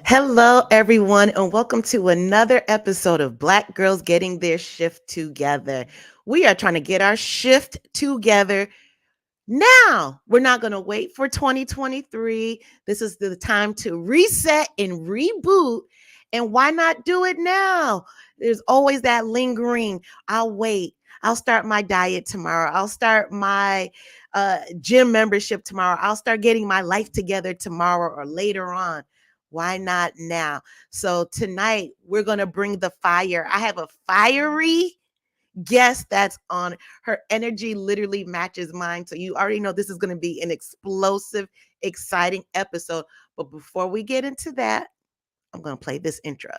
Hello, everyone, and welcome to another episode of Black Girls Getting Their Shift Together. We are trying to get our shift together now. We're not going to wait for 2023. This is the time to reset and reboot. And why not do it now? There's always that lingering, I'll wait. I'll start my diet tomorrow. I'll start my gym membership tomorrow. I'll start getting my life together tomorrow or later on. Why not now? So tonight we're going to bring the fire. I have a fiery guest that's on. Her energy literally matches mine. So you already know this is going to be an explosive, exciting episode. But before we get into that, I'm going to play this intro.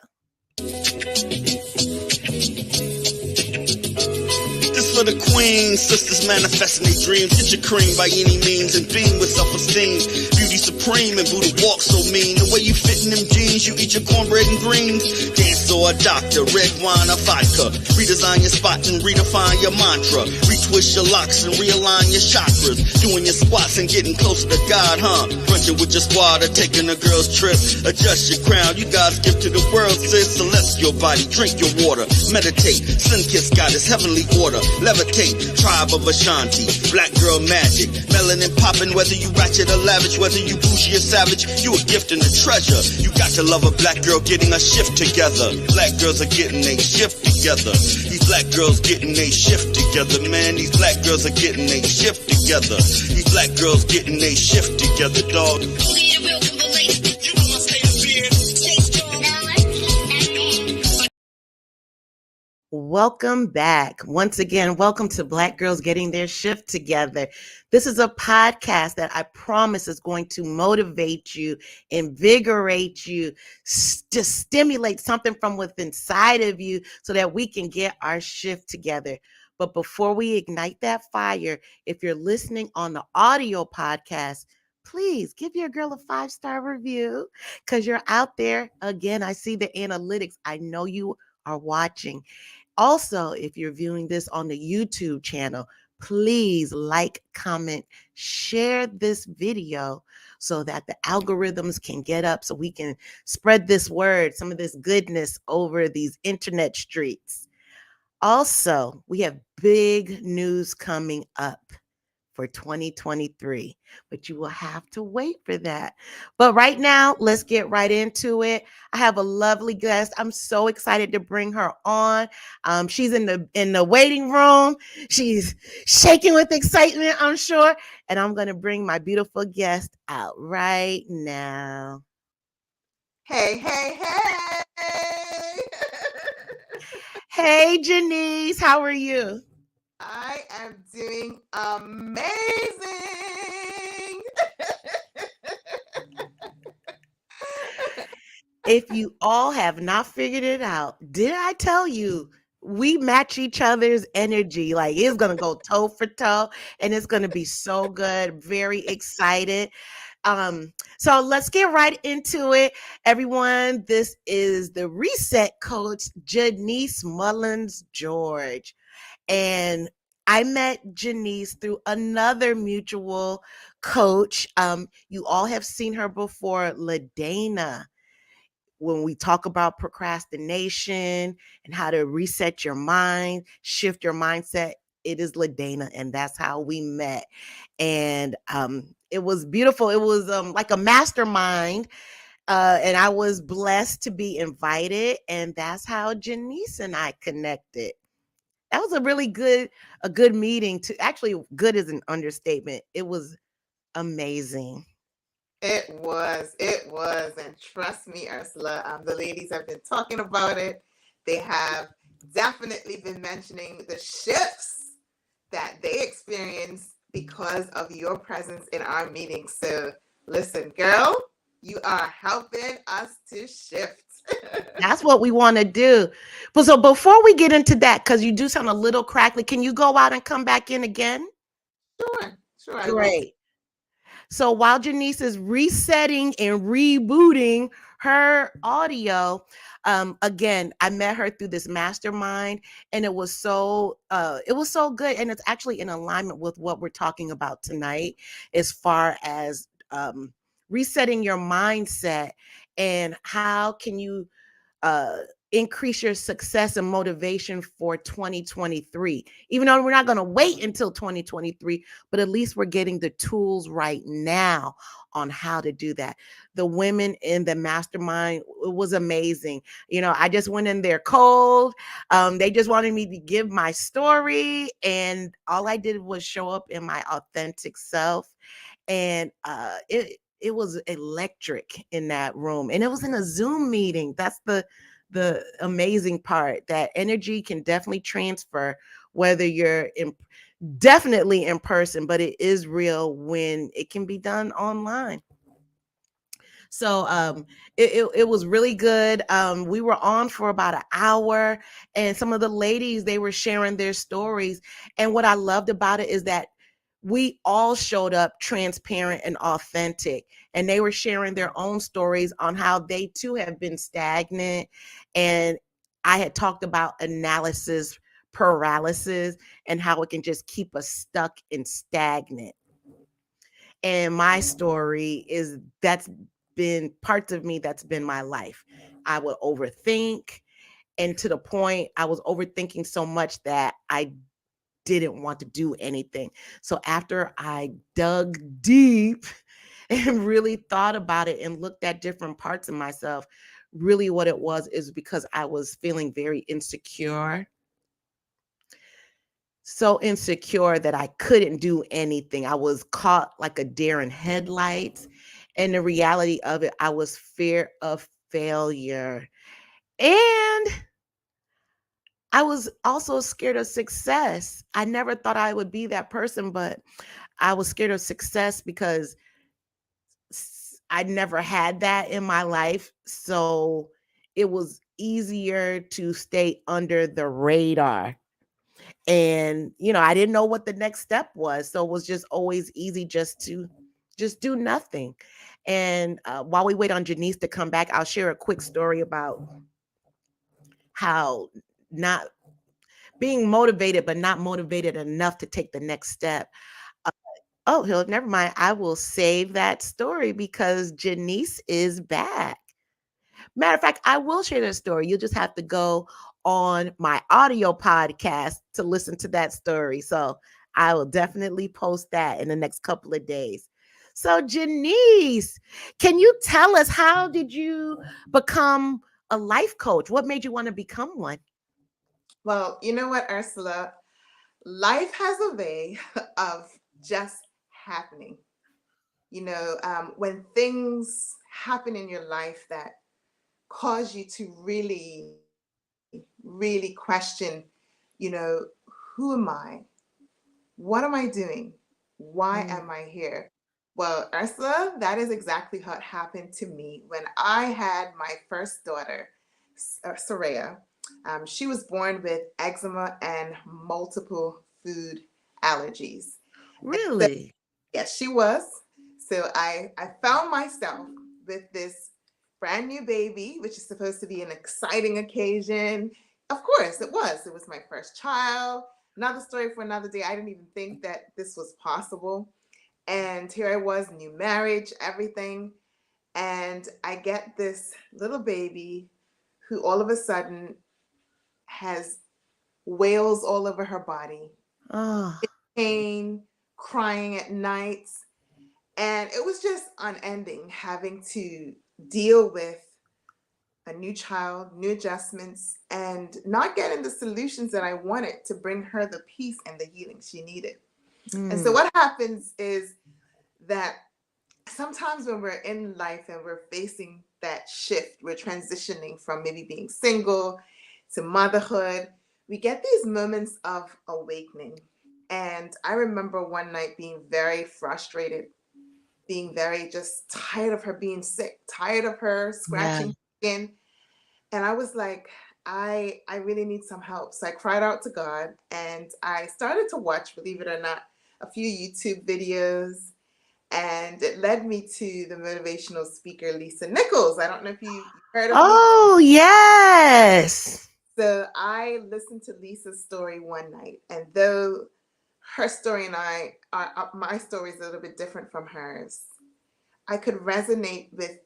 This for the queens, sisters manifesting their dreams. Get your cream by any means and beam with self-esteem. Beauty supreme and Buddha walk so mean. The way you fit in them jeans, you eat your cornbread and greens. Dance or a doctor, red wine or vodka. Redesign your spot and redefine your mantra. Retwist your locks and realign your chakras. Doing your squats and getting closer to God, huh? Brunching with your squad or taking a girl's trip. Adjust your crown, you God's gift to the world, sis. Celestial body, drink your water. Meditate, sun-kissed goddess, heavenly order. Levitate, tribe of Ashanti, black girl magic, melanin popping, whether you ratchet or lavish, whether you bougie or savage, you a gift and a treasure. You got to love a black girl getting a shift together. Black girls are getting a shift together. These black girls getting a shift together, man. These black girls are getting a shift together. These black girls getting a shift together, dog. Welcome back. Once again, welcome to Black Girls Getting Their Shift Together. This is a podcast that I promise is going to motivate you, invigorate you, to stimulate something from within inside of you so that we can get our shift together. But before we ignite that fire, if you're listening on the audio podcast, please give your girl a 5-star review because you're out there. Again, I see the analytics. I know you are watching. Also, if you're viewing this on the YouTube channel, please like, comment, share this video so that the algorithms can get up so we can spread this word, some of this goodness over these internet streets. Also, we have big news coming up for 2023, but you will have to wait for that. But right now, let's get right into it. I have a lovely guest. I'm so excited to bring her on. She's in the waiting room. She's shaking with excitement, I'm sure. And I'm going to bring my beautiful guest out right now. Hey, hey, hey. Hey, Janice, how are you? I am doing amazing. If you all have not figured it out, did I tell you we match each other's energy? Like it's going to go toe for toe and it's going to be so good. Very excited. So let's get right into it. Everyone, this is the Reset Coach, Janice George. And I met Janice through another mutual coach. You all have seen her before, LaDana. When we talk about procrastination and how to reset your mind, shift your mindset, it is LaDana, and that's how we met. And it was beautiful. It was like a mastermind, and I was blessed to be invited, and that's how Janice and I connected. That was a good meeting. To actually, good is an understatement. It was amazing. It was, and trust me, Ursula, the ladies have been talking about it. They have definitely been mentioning the shifts that they experience because of your presence in our meeting. So listen, girl, you are helping us to shift. That's what we want to do. But so before we get into that, because you do sound a little crackly, can you go out and come back in again? Sure. Great. So while Janice is resetting and rebooting her audio, again, I met her through this mastermind, and it was so good, and it's actually in alignment with what we're talking about tonight, as far as resetting your mindset and how can you uh, increase your success and motivation for 2023. Even though we're not going to wait until 2023, but at least we're getting the tools right now on how to do that. The women in the mastermind, it was amazing. I just went in there cold. They just wanted me to give my story, and all I did was show up in my authentic self. And it was electric in that room, and it was in a Zoom meeting. That's the amazing part, that energy can definitely transfer, whether you're definitely in person, but it is real when it can be done online. So it was really good. We were on for about an hour, and some of the ladies, they were sharing their stories. And what I loved about it is that we all showed up transparent and authentic, and they were sharing their own stories on how they too have been stagnant. And I had talked about analysis paralysis and how it can just keep us stuck and stagnant. And my story is that's been parts of me, that's been my life. I would overthink, and to the point I was overthinking so much that I didn't want to do anything. So after I dug deep and really thought about it and looked at different parts of myself, really what it was is because I was feeling very insecure, so insecure that I couldn't do anything. I was caught like a deer in headlights. And the reality of it, I was fear of failure. And I was also scared of success. I never thought I would be that person, but I was scared of success because I never had that in my life. So it was easier to stay under the radar. And I didn't know what the next step was, so it was just always easy just do nothing. And while we wait on Janice to come back, I'll share a quick story about how not being motivated but not motivated enough to take the next step. uh, oh, Hill, never mind, I will save that story because Janice is back. Matter of fact, I will share that story. You'll just have to go on my audio podcast to listen to that story. So I will definitely post that in the next couple of days. So Janice, can you tell us, how did you become a life coach? What made you want to become one? Well, you know what, Ursula? Life has a way of just happening. When things happen in your life that cause you to really, really question, who am I? What am I doing? Why am I Mm, here? Well, Ursula, that is exactly what happened to me when I had my first daughter, Soraya. She was born with eczema and multiple food allergies. So, really? yes, she was. So I found myself with this brand new baby, which is supposed to be an exciting occasion. Of course, it was. It was my first child. Another story for another day. I didn't even think that this was possible. And here I was, new marriage, everything. And I get this little baby who all of a sudden has wails all over her body, Oh, pain, crying at nights. And it was just unending having to deal with a new child, new adjustments, and not getting the solutions that I wanted to bring her the peace and the healing she needed. And so mm, what happens is that sometimes when we're in life and we're facing that shift, we're transitioning from maybe being single to motherhood, we get these moments of awakening. And I remember one night being very frustrated, being very just tired of her being sick, tired of her yeah. scratching skin. And I was like, I really need some help. So I cried out to God and I started to watch, believe it or not, a few YouTube videos, and it led me to the motivational speaker Lisa Nichols. I don't know if you've heard of Lisa. Oh, yes. So I listened to Lisa's story one night, and though her story and my story is a little bit different from hers, I could resonate with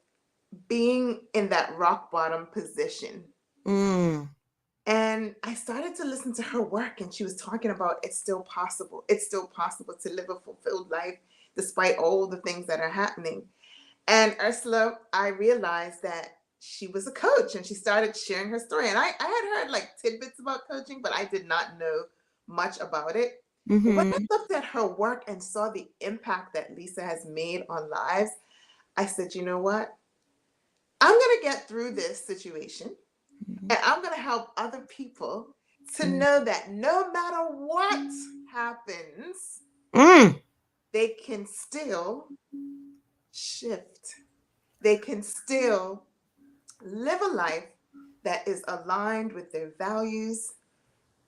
being in that rock bottom position. Mm. And I started to listen to her work, and she was talking about it's still possible. It's still possible to live a fulfilled life despite all the things that are happening. And Ursula, I realized that she was a coach, and she started sharing her story. And I had heard like tidbits about coaching, but I did not know much about it. But when I Mm-hmm. looked at her work and saw the impact that Lisa has made on lives, I said, you know what? I'm going to get through this situation, and I'm going to help other people to Mm. know that no matter what happens, Mm. they can still shift. They can still live a life that is aligned with their values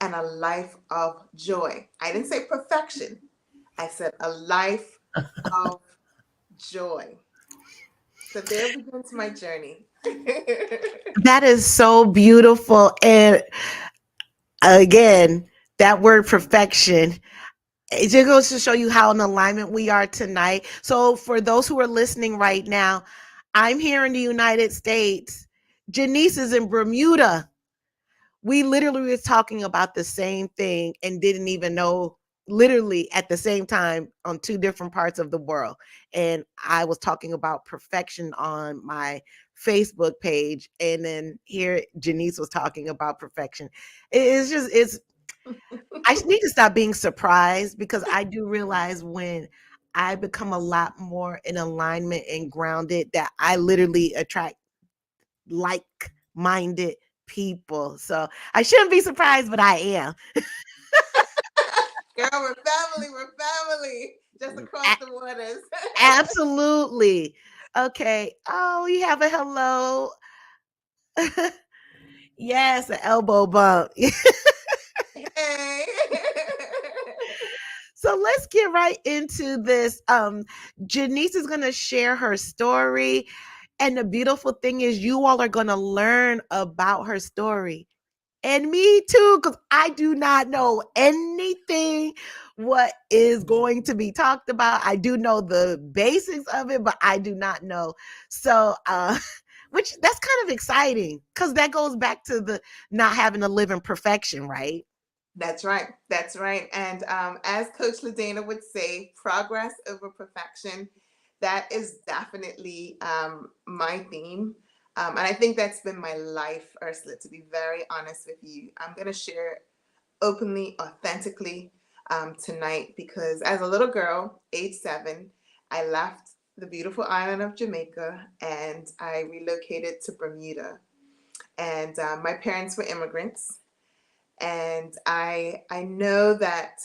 and a life of joy. I didn't say perfection, I said a life of joy. So there begins my journey. That is so beautiful. And again, that word perfection, it just goes to show you how in alignment we are tonight. So, for those who are listening right now, I'm here in the United States. Janice is in Bermuda. We literally was talking about the same thing and didn't even know, literally at the same time, on two different parts of the world. And I was talking about perfection on my Facebook page, and then here Janice was talking about perfection. It's just, it's, I need to stop being surprised, because I do realize when I become a lot more in alignment and grounded that I literally attract like minded people. So I shouldn't be surprised, but I am. Girl, we're family, we're family. Just across the waters. Absolutely. Okay. Oh, you have a hello. Yes, an elbow bump. Hey. So let's get right into this. Janice is going to share her story. And the beautiful thing is, you all are going to learn about her story. And me too, because I do not know anything what is going to be talked about. I do know the basics of it, but I do not know. So, which that's kind of exciting, because that goes back to the not having to live in perfection, right? That's right. That's right. And as Coach Ladana would say, progress over perfection. That is definitely my theme. And I think that's been my life, Ursula, to be very honest with you. I'm going to share openly, authentically tonight, because as a little girl, age 7, I left the beautiful island of Jamaica and I relocated to Bermuda. And my parents were immigrants, and I know that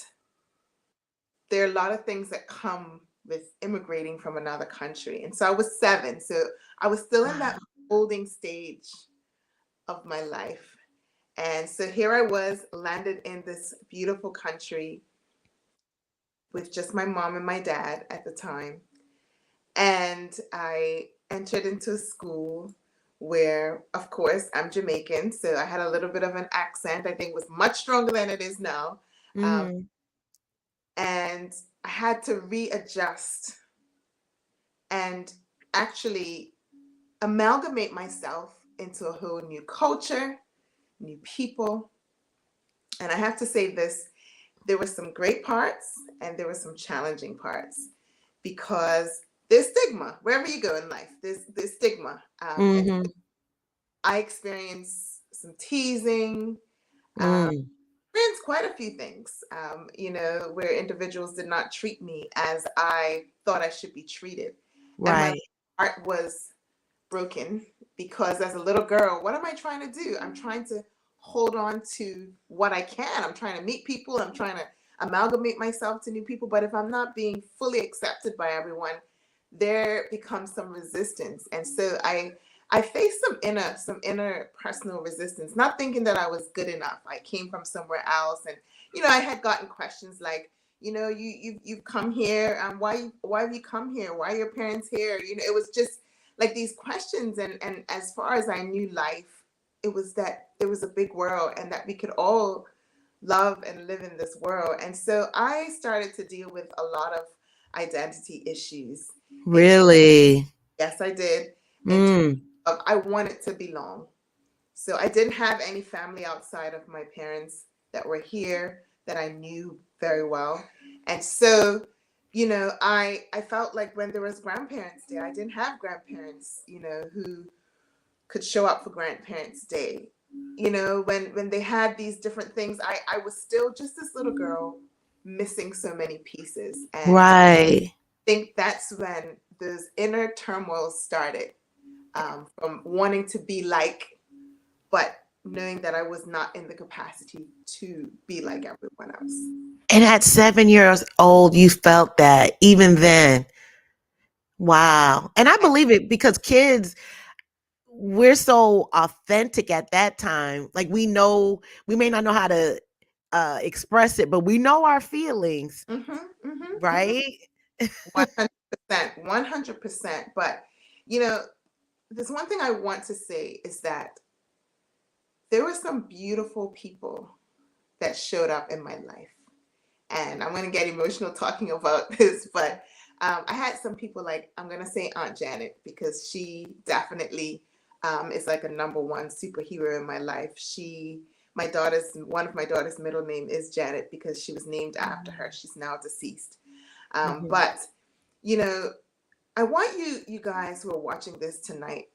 there are a lot of things that come with immigrating from another country. And so I was 7, so I was still in that Wow. molding stage of my life. And so here I was, landed in this beautiful country with just my mom and my dad at the time. And I entered into a school where, of course, I'm Jamaican, so I had a little bit of an accent. I think it was much stronger than it is now. Um, Mm, and I had to readjust and actually amalgamate myself into a whole new culture, new people. And I have to say this, there were some great parts and there were some challenging parts, because there's stigma wherever you go in life. There's stigma, and mm-hmm, I experienced some teasing. mm, Experienced quite a few things, where individuals did not treat me as I thought I should be treated, and my right. heart was broken, because as a little girl, what am I trying to do? I'm trying to hold on to what I can. I'm trying to meet people. I'm trying to amalgamate myself to new people. But if I'm not being fully accepted by everyone, there becomes some resistance. And so I faced some inner personal resistance, not thinking that I was good enough. I came from somewhere else, and I had gotten questions like, you've come here, why have you come here? Why are your parents here? It was just like these questions, and as far as I knew life, it was that there was a big world and that we could all love and live in this world. And so I started to deal with a lot of identity issues. And Really? yes, I did. in terms Mm. of I wanted to belong. So I didn't have any family outside of my parents that were here that I knew very well. And so, I felt like when there was grandparents day, I didn't have grandparents, who could show up for grandparents day. When they had these different things, I was still just this little girl missing so many pieces. And I Right. think that's when those inner turmoils started, from wanting to be like, but knowing that I was not in the capacity to be like everyone else. And at 7 years old, you felt that even then. Wow. And I believe it because kids, we're so authentic at that time. Like we know, we may not know how to express it, but we know our feelings, Mm-hmm, mm-hmm, mm-hmm. right? 100%, 100%. But, you know, there's one thing I want to say is that there were some beautiful people that showed up in my life. And I'm going to get emotional talking about this, but I had some people like, I'm going to say Aunt Janet, because she definitely is like a number one superhero in my life. One of my daughter's middle name is Janet because she was named after her. She's now deceased. Mhm. But, you know, I want you guys who are watching this tonight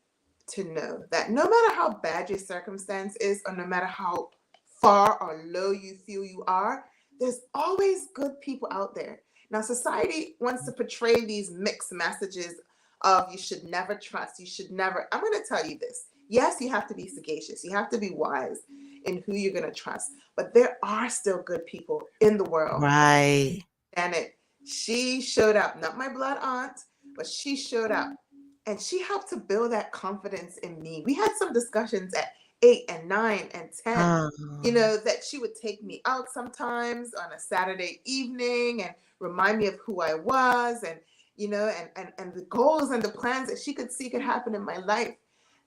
to know that no matter how bad your circumstance is, or no matter how far or low you feel you are, there's always good people out there. Now, society wants to portray these mixed messages of you should never trust, you should never. I'm going to tell you this. Yes, you have to be sagacious, you have to be wise in who you're going to trust, but there are still good people in the world. Right. And she showed up, not my blood aunt, but she showed up and she helped to build that confidence in me. We had some discussions at 8 and 9 and 10, Oh, that she would take me out sometimes on a Saturday evening and remind me of who I was, and and the goals and the plans that she could see could happen in my life.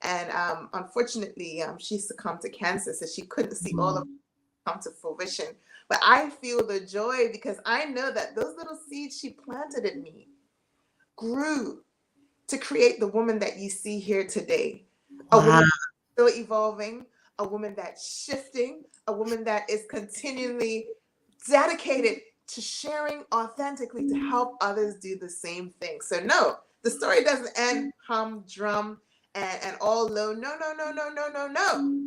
And unfortunately, she succumbed to cancer, so she couldn't see all of mm, it come to fruition. But I feel the joy because I know that those little seeds she planted in me grew to create the woman that you see here today. A wow. woman still evolving, a woman that's shifting, a woman that is continually dedicated to sharing authentically to help others do the same thing. So no, the story doesn't end humdrum and all low. No, no, no, no, no, no, no.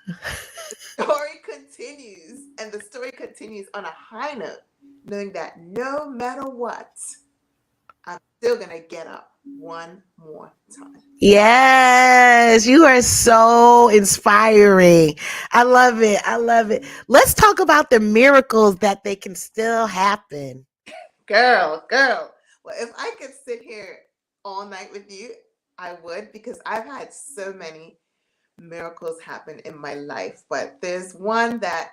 The story continues, and the story continues on a high note, knowing that no matter what, I'm still gonna get up one more time. Yes, you are so inspiring. I love it. I love it. Let's talk about the miracles that they can still happen. Girl. Well, if I could sit here all night with you, I would, because I've had so many miracles happen in my life. But there's one that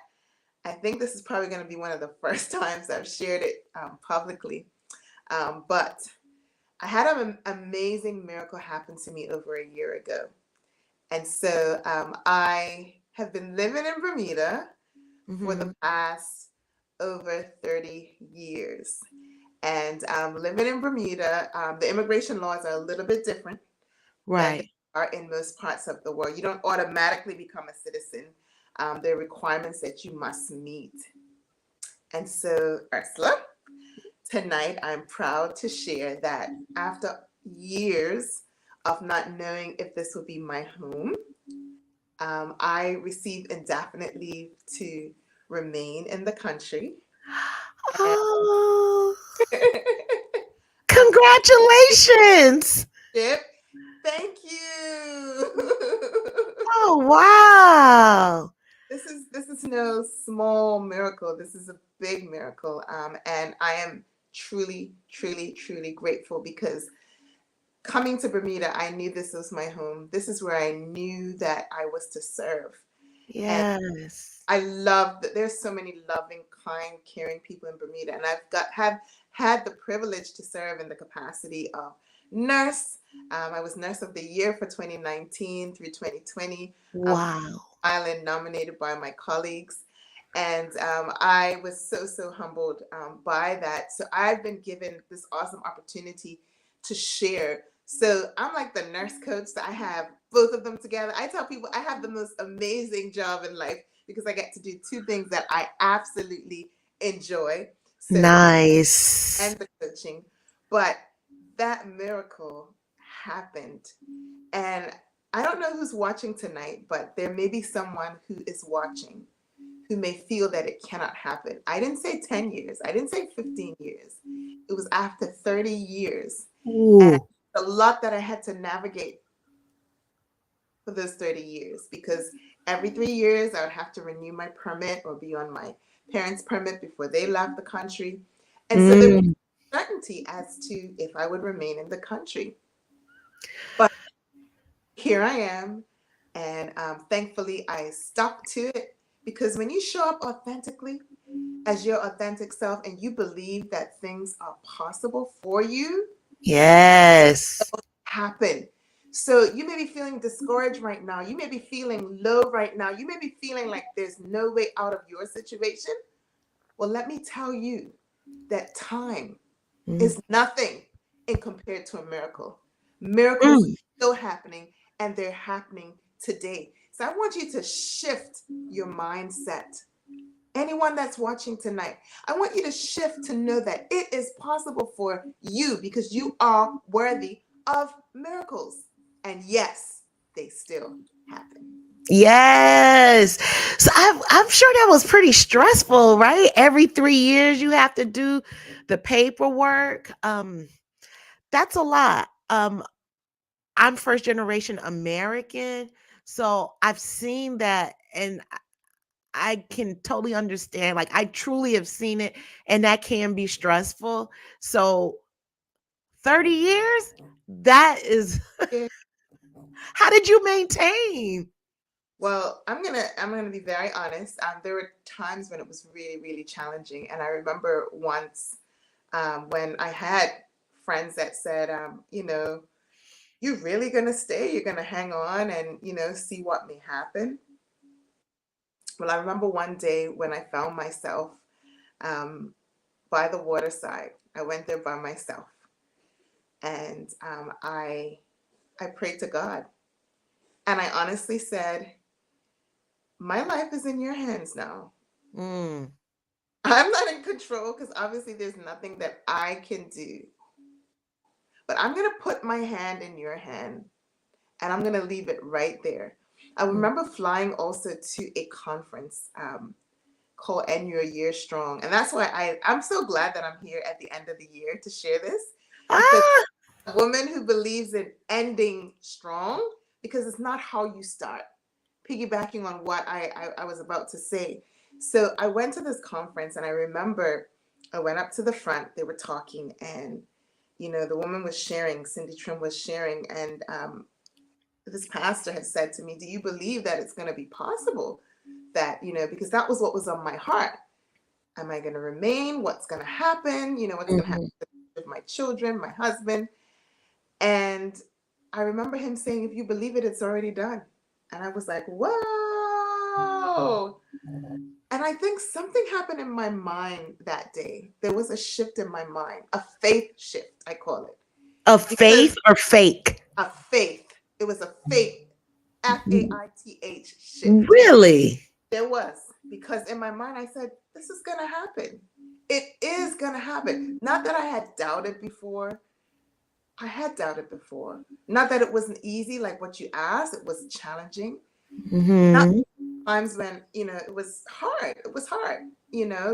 I think this is probably going to be one of the first times I've shared it publicly. But I had an amazing miracle happen to me over a year ago. And so I have been living in Bermuda for the Mhm. past over 30 years. And living in Bermuda, the immigration laws are a little bit different than they Right. are in most parts of the world. You don't automatically become a citizen. There are requirements that you must meet. And so, Ursula, tonight I'm proud to share that after years of not knowing if this would be my home, I received indefinite leave to remain in the country. And Oh, after congratulations. ship, thank you. Oh, wow. This is no small miracle. This is a big miracle. And I am truly, truly, truly grateful because coming to Bermuda, I knew this was my home. This is where I knew that I was to serve. And Yes. I love that there's so many loving, kind, caring people in Bermuda, and have had the privilege to serve in the capacity of nurse. I was Nurse of the Year for 2019 through 2020. Wow. Island nominated by my colleagues. And I was so humbled by that. So I've been given this awesome opportunity to share So I'm like the nurse coach. So I have both of them together. I tell people I have the most amazing job in life because I get to do two things that I absolutely enjoy. So the Nice. and the coaching. But that miracle happened. And I don't know who's watching tonight, but there may be someone who is watching who may feel that it cannot happen. I didn't say 10 years, I didn't say 15 years. It was after 30 years. And Ooh. a lot that I had to navigate for those 30 years because every 3 years I would have to renew my permit or be on my parents' permit before they left the country. And so there was Mm. uncertainty as to if I would remain in the country. But here I am, and thankfully I stuck to it because when you show up authentically as your authentic self and you believe that things are possible for you, Yes. happen. So you may be feeling discouraged right now. You may be feeling low right now. You may be feeling like there's no way out of your situation. Well, let me tell you that time Mm. is nothing in compared to a miracle. Miracles are Mm. still happening and they're happening today. So I want you to shift your mindset. Anyone that's watching tonight, I want you to shift to know that it is possible for you because you are worthy of miracles. And yes, they still happen. Yes. So I'm sure that was pretty stressful, right? Every 3 years you have to do the paperwork. That's a lot. I'm first generation American, so I've seen that, and I can totally understand. Like I truly have seen it, and that can be stressful. So 30 years, that is Yeah. how did you maintain? Well, I'm gonna be very honest. There were times when it was really, really challenging. And I remember once when I had friends that said, you're really gonna stay, you're gonna hang on and see what may happen. Well, I remember one day when I found myself um, by the waterside. I went there by myself, and I prayed to God, and I honestly said, "My life is in your hands now. Mm. I'm not in control because obviously there's nothing that I can do, but I'm gonna put my hand in your hand, and I'm gonna leave it right there." I Mm. remember flying also to a conference called End Your Year Strong. And that's why I'm so glad that I'm here at the end of the year to share this because Ah. a woman who believes in ending strong because it's not how you start. Piggybacking on what I was about to say. So I went to this conference and I remember I went up to the front, they were talking, and the woman was sharing, Cindy Trim was sharing, and this pastor had said to me, "Do you believe that it's going to be possible that, because that was what was on my heart. Am I going to remain? What's going to happen? What's going to happen Mhm. with my children, my husband?" And I remember him saying, "If you believe it, it's already done." And I was like, whoa. And I think something happened in my mind that day. There was a shift in my mind, a faith shift, I call it. Of Because faith or fake? a faith, it was a faith, FAITH shift. Really? There was, because in my mind I said, this is going to happen. It is going to happen. Not that I had doubted before. I had doubted before. Not that it wasn't easy, like what you asked, it was challenging. Not Mhm. times when, it was hard. It was hard,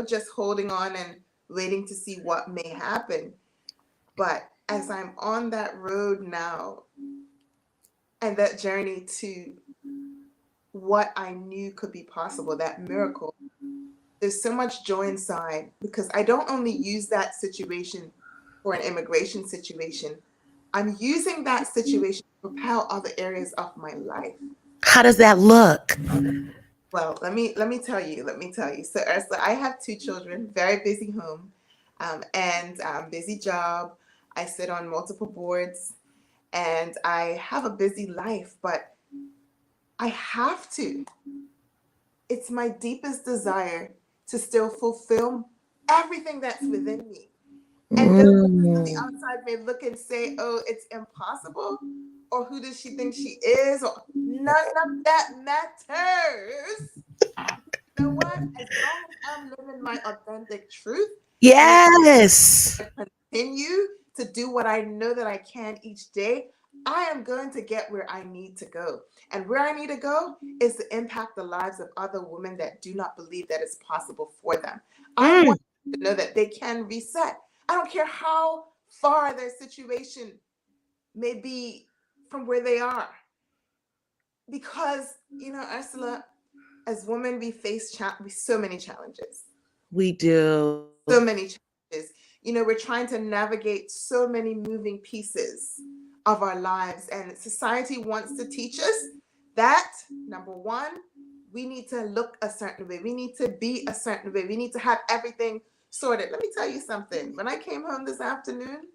just holding on and waiting to see what may happen. But as I'm on that road now and that journey to what I knew could be possible, that miracle, there's so much joy inside because I don't only use that situation for an immigration situation. I'm using that situation to propel other areas of my life. How does that look? Well, let me tell you. Let me tell you. So, Ursula, I have two children, very busy home, and busy job. I sit on multiple boards, and I have a busy life. But I have to. It's my deepest desire to still fulfill everything that's within me. And no one on the Mm. outside may look and say, oh, it's impossible. Or who does she think she is? Or none of that matters. You know what? As long as I'm living my authentic truth, and as Yes. I continue to do what I know that I can each day, I am going to get where I need to go. And where I need to go is to impact the lives of other women that do not believe that it's possible for them. I Mm. want them to know that they can reset. I don't care how far their situation may be from where they are. Because, Ursula, as women, we face so many challenges. We do. So many challenges. We're trying to navigate so many moving pieces of our lives, and society wants to teach us that, number one, we need to look a certain way, we need to be a certain way, we need to have everything sorted. Let me tell you something. When I came home this afternoon,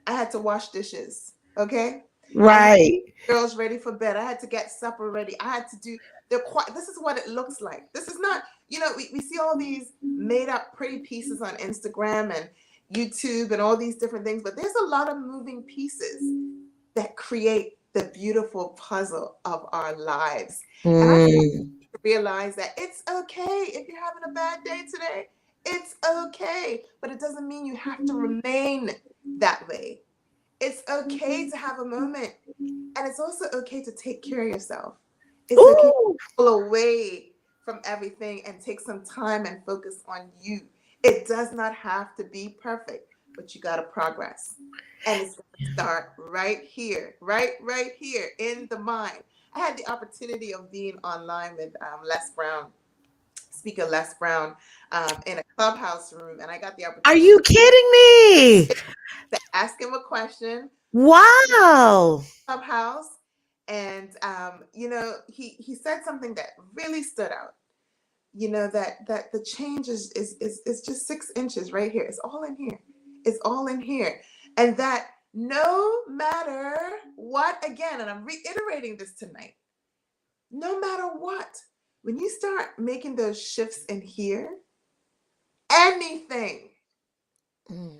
I had to wash dishes, okay? I had Right. girls ready for bed. I had to get supper ready. I had to do this is what it looks like. This is not, we see all these made up pretty pieces on Instagram and YouTube and all these different things, but there's a lot of moving pieces that create the beautiful puzzle of our lives. And I Mm. realize that it's okay if you're having a bad day today. It's okay, but it doesn't mean you have to remain that way. It's okay to have a moment, and it's also okay to take care of yourself. It's okay to Ooh. pull away from everything and take some time and focus on you. It does not have to be perfect, but you got to progress. And it's going to start right here, right here in the mind. I had the opportunity of being online with Les Brown, speaker Les Brown, in a clubhouse room, and I got the Are opportunity you kidding me? to ask him a question. Wow. Clubhouse, and he said something that really stood out. That the change is just 6 inches right here. It's all in here. It's all in here, and that no matter what, again, and I'm reiterating this tonight, no matter what, when you start making those shifts in here, anything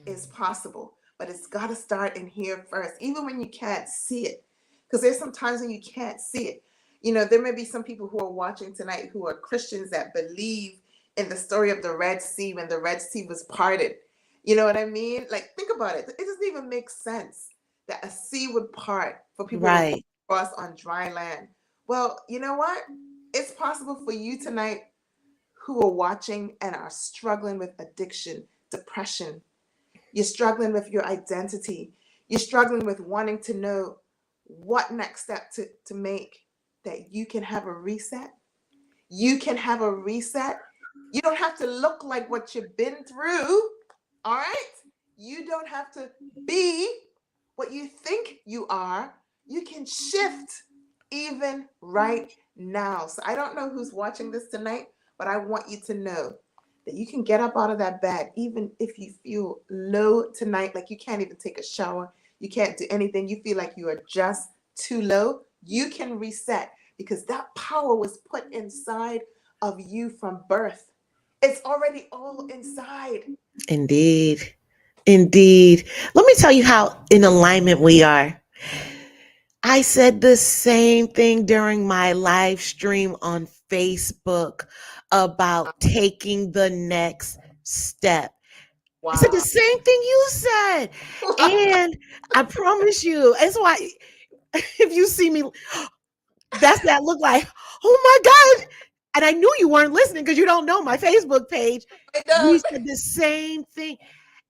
is Mm. possible, but it's got to start in here first, even when you can't see it. Because there's some times when you can't see it. There may be some people who are watching tonight who are Christians that believe in the story of the Red Sea when the Red Sea was parted. You know what I mean? Like, think about it. It doesn't even make sense that a sea would part for people to walk Right. across on dry land. Well, you know what? It's possible for you tonight who are watching and are struggling with addiction, depression, you're struggling with your identity. You're struggling with wanting to know what next step to make, that you can have a reset. You can have a reset. You don't have to look like what you've been through. All right? You don't have to be what you think you are. You can shift even right now. So I don't know who's watching this tonight, but I want you to know that you can get up out of that bed, even if you feel low tonight, like you can't even take a shower, you can't do anything, you feel like you are just too low. You can reset because that power was put inside of you from birth. It's already all inside. Indeed. Indeed. Let me tell you how in alignment we are. I said the same thing during my live stream on Facebook about taking the next step. I said the Wow. same thing you said. And I promise you, that's why if you see me, that's that look like, oh my God. And I knew you weren't listening because you don't know my Facebook page. I We don't. said the same thing.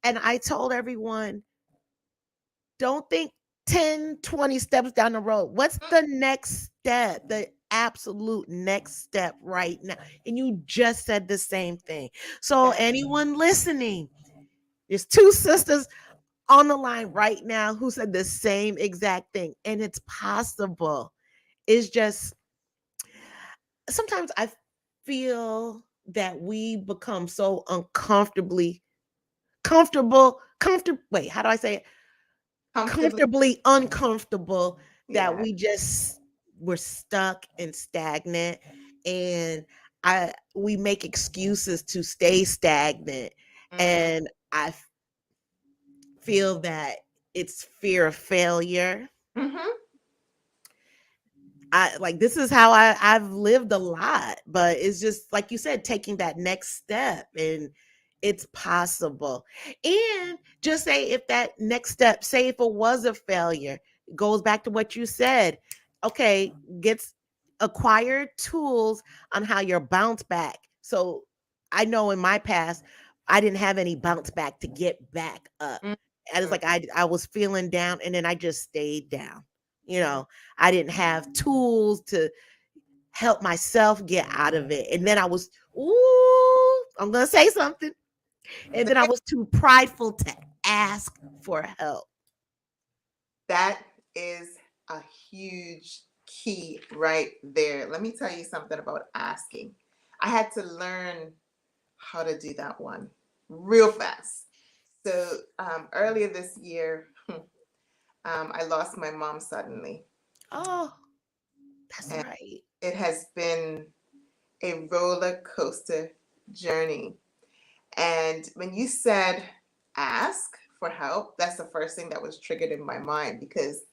And I told everyone, don't think 10, 20 steps down the road. What's the next step? The absolute next step right now. And you just said the same thing. So, That anyone listening, there's two sisters on the line right now who said the same exact thing. And it's possible. It's just sometimes I feel that we become so uncomfortably comfortable. Wait, how do I say it? comfortably. Comfortably uncomfortable that Yeah. we're stuck and stagnant, and we make excuses to stay stagnant. Mm, And I feel that it's fear of failure. Mm-hmm. I like this is how I've lived a lot, but it's just like you said, taking that next step, and it's possible. And just say if that next step, say if it was a failure, goes back to what you said. Okay, gets acquired tools on how you're bounce back. So I know in my past, I didn't have any bounce back to get back up. And it's Mm-hmm. like I was feeling down and then I just stayed down. You know, I didn't have tools to help myself get out of it. And then I was, ooh, I'm going to say something. And then I was too prideful to ask for help. That is a huge key right there. Let me tell you something about asking. I had to learn how to do that one real fast. So earlier this year, I lost my mom suddenly, Oh, that's and right. it has been a roller coaster journey. And when you said ask for help, that's the first thing that was triggered in my mind because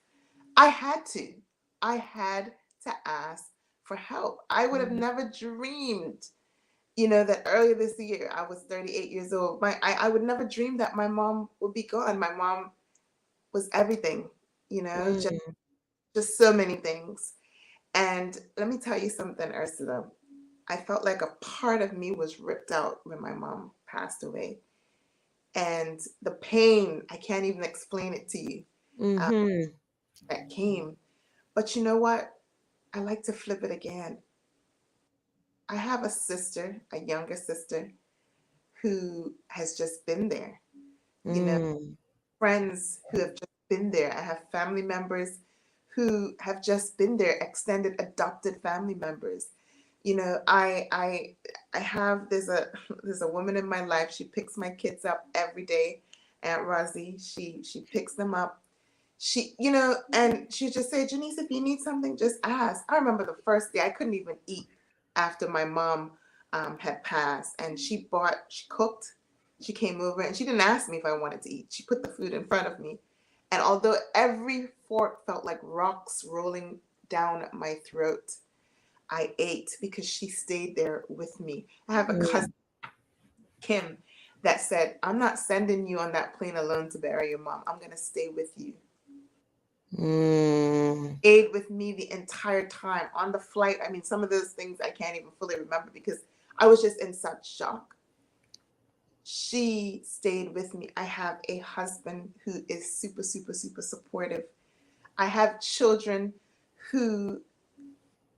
I had to. I had to ask for help. I would have Mm, never dreamed, that earlier this year, I was 38 years old. I would never dream that my mom would be gone. My mom was everything, just, mm, just so many things. And let me tell you something, Ursula. I felt like a part of me was ripped out when my mom passed away. And the pain, I can't even explain it to you, uh, mm-hmm, that came. But you know what? I like to flip it again. I have a sister, a younger sister, who has just been there. You know, mm, friends who have just been there. I have family members who have just been there, extended adopted family members. I have there's a woman in my life. She picks my kids up every day. Aunt Rosie, she picks them up. And she just say, Janice, if you need something, just ask. I remember the first day I couldn't even eat after my mom had passed, and she cooked, she came over, and she didn't ask me if I wanted to eat. She put the food in front of me, and although every fork felt like rocks rolling down my throat, I ate because she stayed there with me. I have a cousin, mm, Kim, that said, I'm not sending you on that plane alone to bury your mom. I'm going to stay with you. mm, Stayed with me the entire time on the flight. I mean, some of those things I can't even fully remember because I was just in such shock. She stayed with me. I have a husband who is super, super, super supportive. I have children who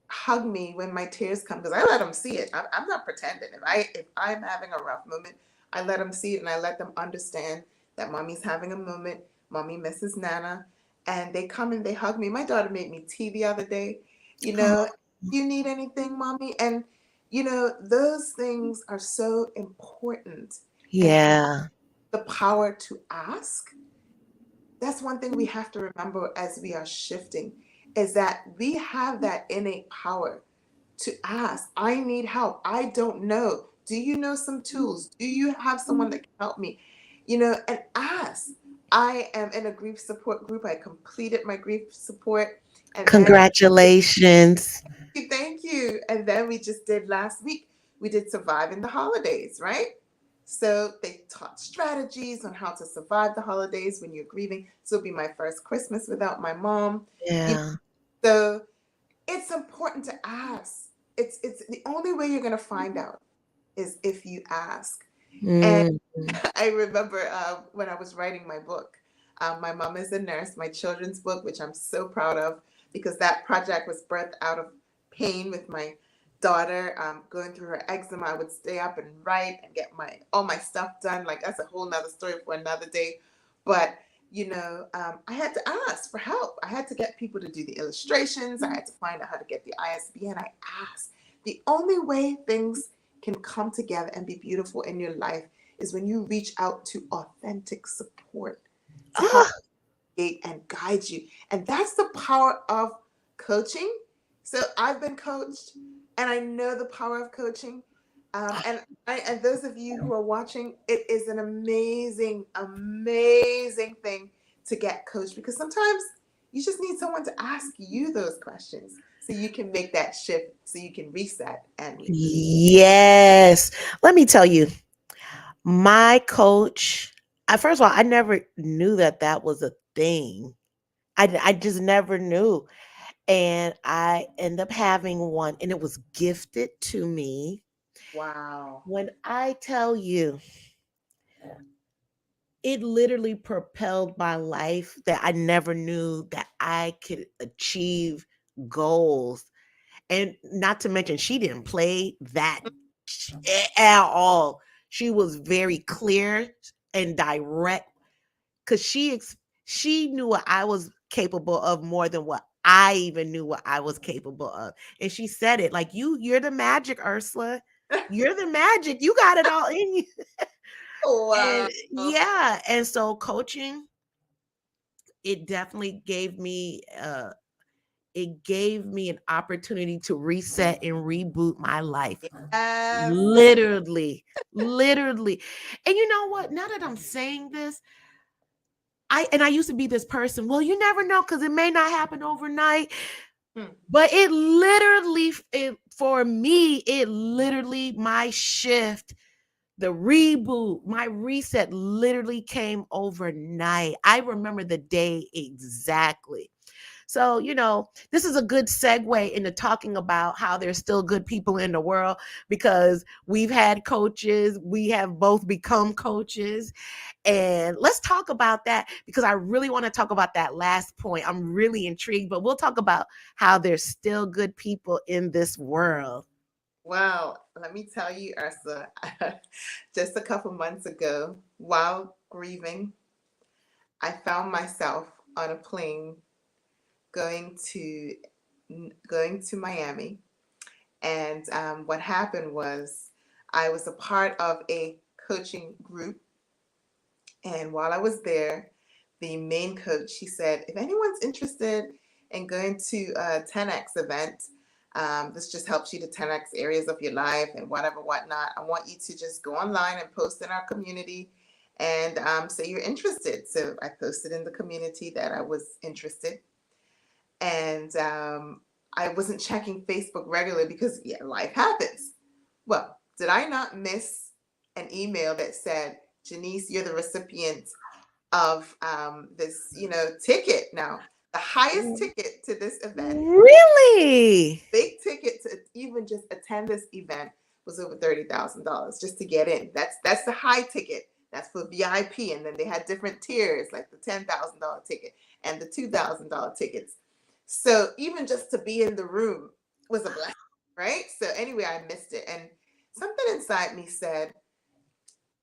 hug me when my tears come because I let them see it. I'm not pretending. If I'm having a rough moment, I let them see it and I let them understand that mommy's having a moment. Mommy misses Nana, and they come and they hug me. My daughter made me tea the other day. You know, oh, you need anything, mommy, and those things are so important. And yeah. the power to ask, that's one thing we have to remember as we are shifting, is that we have that innate power to ask. I need help. I don't know. Do you know some tools? Do you have someone that can help me? And ask. I am in a grief support group. I completed my grief support, and then Congratulations. thank you. And then we just did last week, we did surviving the holidays, right? So they taught strategies on how to survive the holidays when you're grieving. So it'll be my first Christmas without my mom. You know, Yeah. so it's important to ask. It's the only way you're gonna find out is if you ask. And Mm, I remember when I was writing my book. My mom is a nurse, my children's book, which I'm so proud of because that project was birthed out of pain with my daughter going through her eczema. I would stay up and write and get all my stuff done. Like that's a whole nother story for another day. But I had to ask for help. I had to get people to do the illustrations. I had to find out how to get the ISBN. I asked. The only way things can come together and be beautiful in your life is when you reach out to authentic support to help oh, and guide you. And that's the power of coaching. So I've been coached and I know the power of coaching. And those of you who are watching, it is an amazing, amazing thing to get coached, because sometimes you just need someone to ask you those questions so you can make that shift, so you can reset and reboot. Yes. Let me tell you, my coach, first of all, I never knew that that was a thing. I just never knew. And I end up having one, and it was gifted to me. Wow. When I tell you, it literally propelled my life that I never knew that I could achieve goals. And not to mention, she didn't play that at all. She was very clear and direct because she knew what I was capable of more than what I even knew what I was capable of. And she said it like, you're the magic, Ursula. You're the magic. You got it all in you. Wow. And yeah, and so coaching, it definitely gave me an opportunity to reset and reboot my life. Yes. Literally, literally. And you know what? Now that I'm saying this, I used to be this person. Well, you never know because it may not happen overnight. Hmm. But it literally, for me, it literally my shift, the reboot, my reset literally came overnight. I remember the day exactly. So, this is a good segue into talking about how there's still good people in the world because we've had coaches, we have both become coaches. And let's talk about that because I really want to talk about that last point. I'm really intrigued, but we'll talk about how there's still good people in this world. Well, let me tell you, Ursula, just a couple months ago, while grieving, I found myself on a plane going to going to Miami. And what happened was I was a part of a coaching group. And while I was there, the main coach, he said, if anyone's interested in going to a 10X event, this just helps you to 10X areas of your life and whatever, whatnot. I want you to just go online and post in our community and say you're interested. So I posted in the community that I was interested. And I wasn't checking Facebook regularly because, yeah, life happens. Well, did I not miss an email that said, Janice, you're the recipient of this, ticket. Now, the highest ticket to this event, Really? big ticket to even just attend this event was over $30,000 just to get in. That's the high ticket. That's for VIP, and then they had different tiers, like the $10,000 ticket and the $2,000 tickets. So even just to be in the room was a blessing, right? So anyway, I missed it, and something inside me said,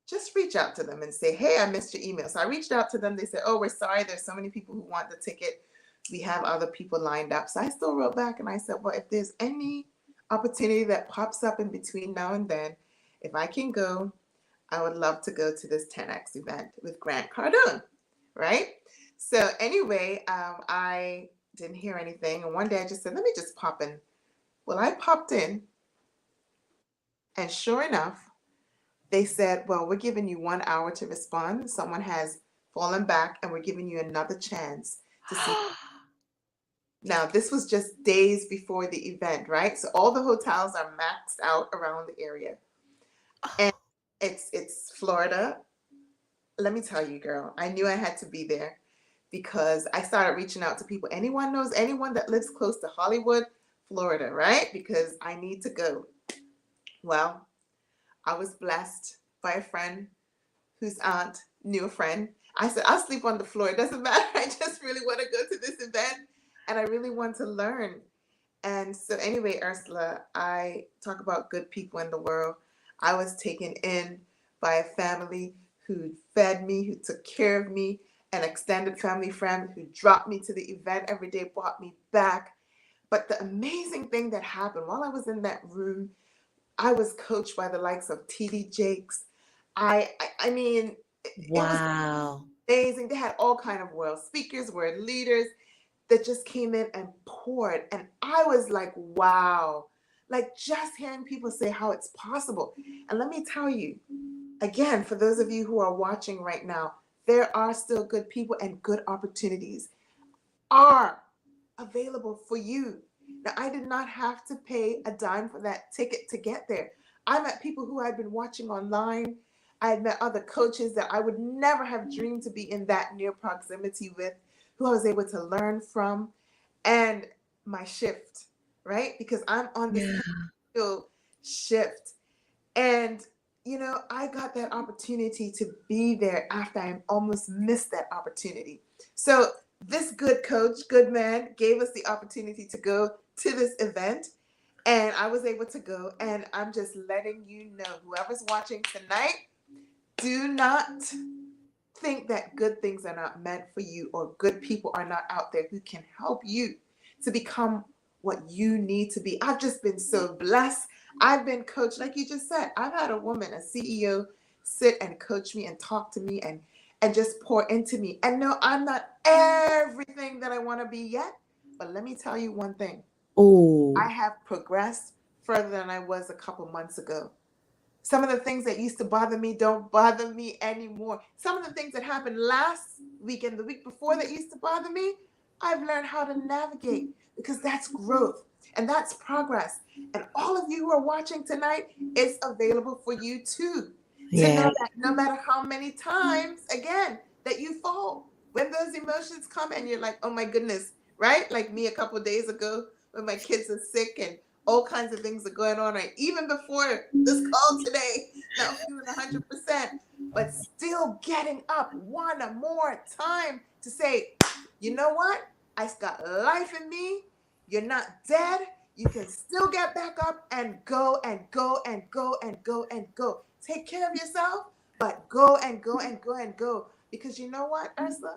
just reach out to them and say, hey, I missed your email. So I reached out to them. They said, oh, we're sorry. There's so many people who want the ticket. We have other people lined up. So I still wrote back and I said, well, if there's any opportunity that pops up in between now and then, if I can go, I would love to go to this 10X event with Grant Cardone, right? So anyway, I didn't hear anything. And one day I just said, let me just pop in. Well, I popped in, and sure enough, they said, well, we're giving you 1 hour to respond. Someone has fallen back, and we're giving you another chance to see. Now, this was just days before the event, right? So all the hotels are maxed out around the area. And it's Florida. Let me tell you, girl, I knew I had to be there because I started reaching out to people. Anyone knows anyone that lives close to Hollywood, Florida, right? Because I need to go. Well, I was blessed by a friend whose aunt knew a friend. I said, I'll sleep on the floor. It doesn't matter. I just really want to go to this event and I really want to learn. And so, anyway, Ursula, I talk about good people in the world. I was taken in by a family who fed me, who took care of me, an extended family friend who dropped me to the event every day, brought me back. But the amazing thing that happened while I was in that room, I was coached by the likes of TD Jakes. I mean, it was Wow. amazing. They had all kind of world speakers, world leaders that just came in and poured, and I was like, wow. Like just hearing people say how it's possible. And let me tell you, again, for those of you who are watching right now, there are still good people and good opportunities are available for you. Now, I did not have to pay a dime for that ticket to get there. I met people who I'd been watching online. I had met other coaches that I would never have dreamed to be in that near proximity with, who I was able to learn from. And my shift, right? Because I'm on this Yeah. mental shift. And, I got that opportunity to be there after I almost missed that opportunity. So, this good coach, good man, gave us the opportunity to go to this event. And I was able to go. And I'm just letting you know, whoever's watching tonight, do not think that good things are not meant for you or good people are not out there who can help you to become what you need to be. I've just been so blessed. I've been coached, like you just said. I've had a woman, a CEO, sit and coach me and talk to me and just pour into me. And no, I'm not everything that I want to be yet. But let me tell you one thing. I Oh, have progressed further than I was a couple months ago. Some of the things that used to bother me don't bother me anymore. Some of the things that happened last week and the week before that used to bother me, I've learned how to navigate because that's growth and that's progress. And all of you who are watching tonight, it's available for you too. To yeah. know that no matter how many times, again, that you fall, when those emotions come and you're like, oh my goodness, right? Like me a couple of days ago when my kids are sick and all kinds of things are going on, right? Even before this call today, not feeling 100%, but still getting up one more time to say, you know what? I got life in me. You're not dead. You can still get back up and go and go and go and go and go. Take care of yourself, but go and go and go and go. Because you know what, Ursula?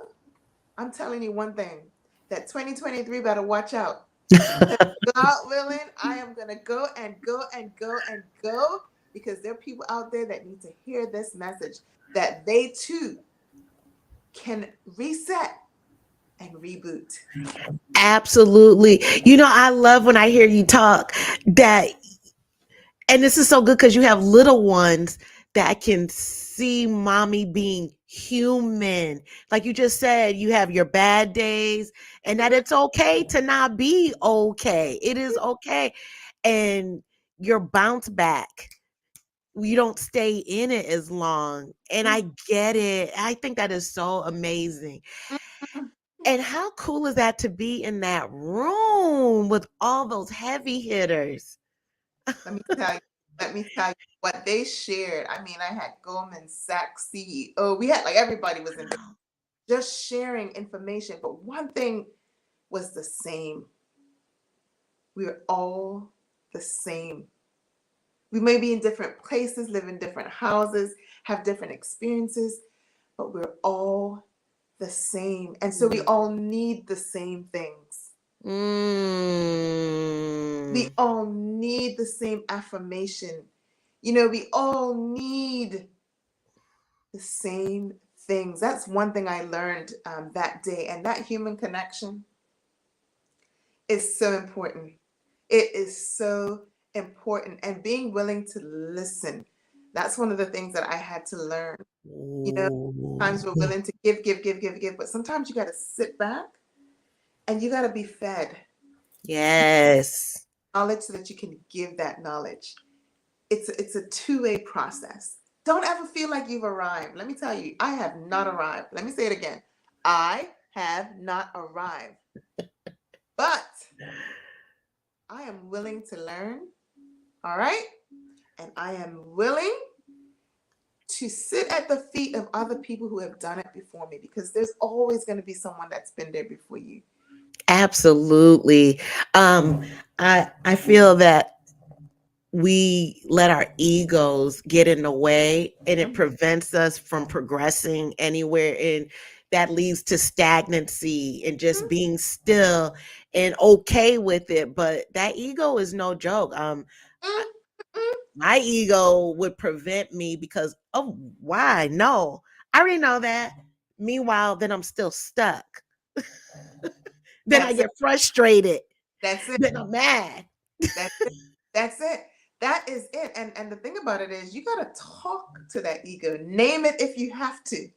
I'm telling you one thing, that 2023 better watch out. God willing, I am going to go and go and go and go because there are people out there that need to hear this message that they too can reset and reboot. Absolutely. I love when I hear you talk that, and this is so good because you have little ones that can see mommy being human. Like you just said, you have your bad days and that it's okay to not be okay. It is okay. And your bounce back, you don't stay in it as long. And I get it. I think that is so amazing. And how cool is that to be in that room with all those heavy hitters? Let me tell you, let me tell you what they shared. I mean, I had Goldman Sachs CEO. We had like everybody was in there Wow. just sharing information. But one thing was the same. We were all the same. We may be in different places, live in different houses, have different experiences, but we're all the same. And so we all need the same things. We Mm. all need the same affirmation. We all need the same things. That's one thing I learned that day. And that human connection is so important. It is so important. And being willing to listen. That's one of the things that I had to learn. You know, Ooh. Sometimes we're willing to give, give, give, give, give, but sometimes you got to sit back and you got to be fed Yes. knowledge so that you can give that knowledge. It's a two-way process. Don't ever feel like you've arrived. Let me tell you, I have not arrived. Let me say it again. I have not arrived, but I am willing to learn. All right. And I am willing to sit at the feet of other people who have done it before me because there's always going to be someone that's been there before you. Absolutely. Um, I feel that we let our egos get in the way and it Mhm. prevents us from progressing anywhere, and that leads to stagnancy and just being still and okay with it. But that ego is no joke. I- Mm, mm. my ego would prevent me because, oh, why? No, I already know that. Meanwhile, then I'm still stuck. Then I That's it. get frustrated. That's it. Then I'm mad. That's it. That's it. That is it. And the thing about it is you gotta talk to that ego. Name it if you have to.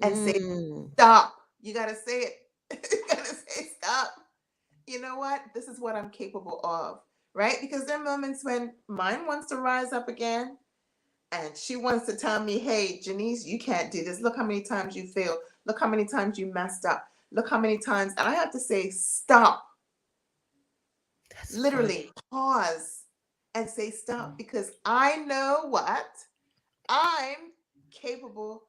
And say Mm. stop. You gotta say it. You gotta say stop. You know what? This is what I'm capable of. Right? Because there are moments when mine wants to rise up again and she wants to tell me, hey, Janice, you can't do this. Look how many times you failed. Look how many times you messed up. Look how many times. And I have to say, stop. That's funny. Literally pause and say stop because I know what I'm capable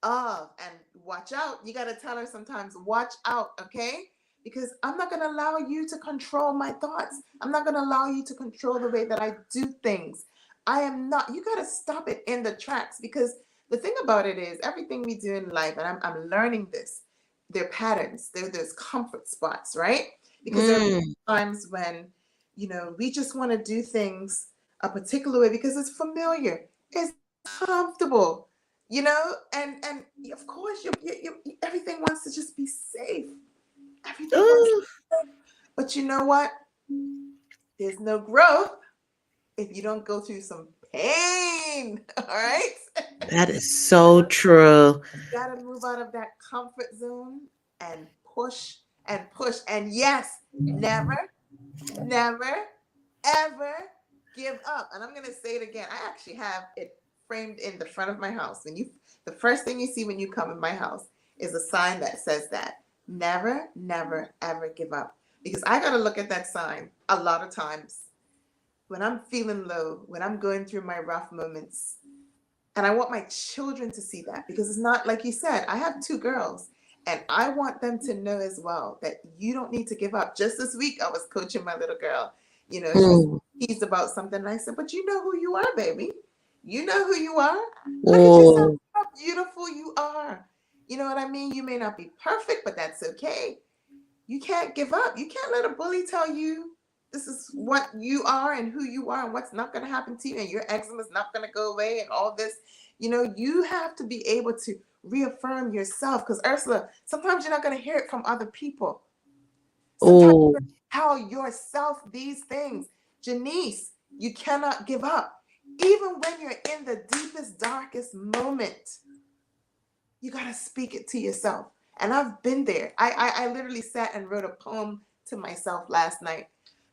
of. And watch out. You got to tell her sometimes, watch out, okay? Because I'm not going to allow you to control my thoughts. I'm not going to allow you to control the way that I do things. I am not. You got to stop it in the tracks because the thing about it is everything we do in life, and I'm learning this, they're patterns, there's comfort spots, right? Because there Mm. are times when, we just want to do things a particular way because it's familiar. It's comfortable, and of course everything wants to just be safe. Everything wants, Ooh, but you know what? There's no growth if you don't go through some pain. All right, that is so true. you gotta move out of that comfort zone and push and push. And yes, never, never, ever give up. And I'm gonna say it again. I actually have it framed in the front of my house. The first thing you see when you come in my house is a sign that says that. Never, never, ever give up. Because I gotta look at that sign a lot of times when I'm feeling low, when I'm going through my rough moments. And I want my children to see that because it's not like you said, I have two girls and I want them to know as well that you don't need to give up. Just this week, I was coaching my little girl. She was Mm. teased about something. And I said, but you know who you are, baby. You know who you are. Look at yourself. Oh, How beautiful you are. You know what I mean? You may not be perfect, but that's okay. You can't give up. You can't let a bully tell you this is what you are and who you are and what's not going to happen to you and your eczema is not going to go away and all this. You have to be able to reaffirm yourself because Ursula, sometimes you're not going to hear it from other people. Sometimes oh, you tell yourself these things. Janice, you cannot give up. Even when you're in the deepest, darkest moment, you got to speak it to yourself. And I've been there. I literally sat and wrote a poem to myself last night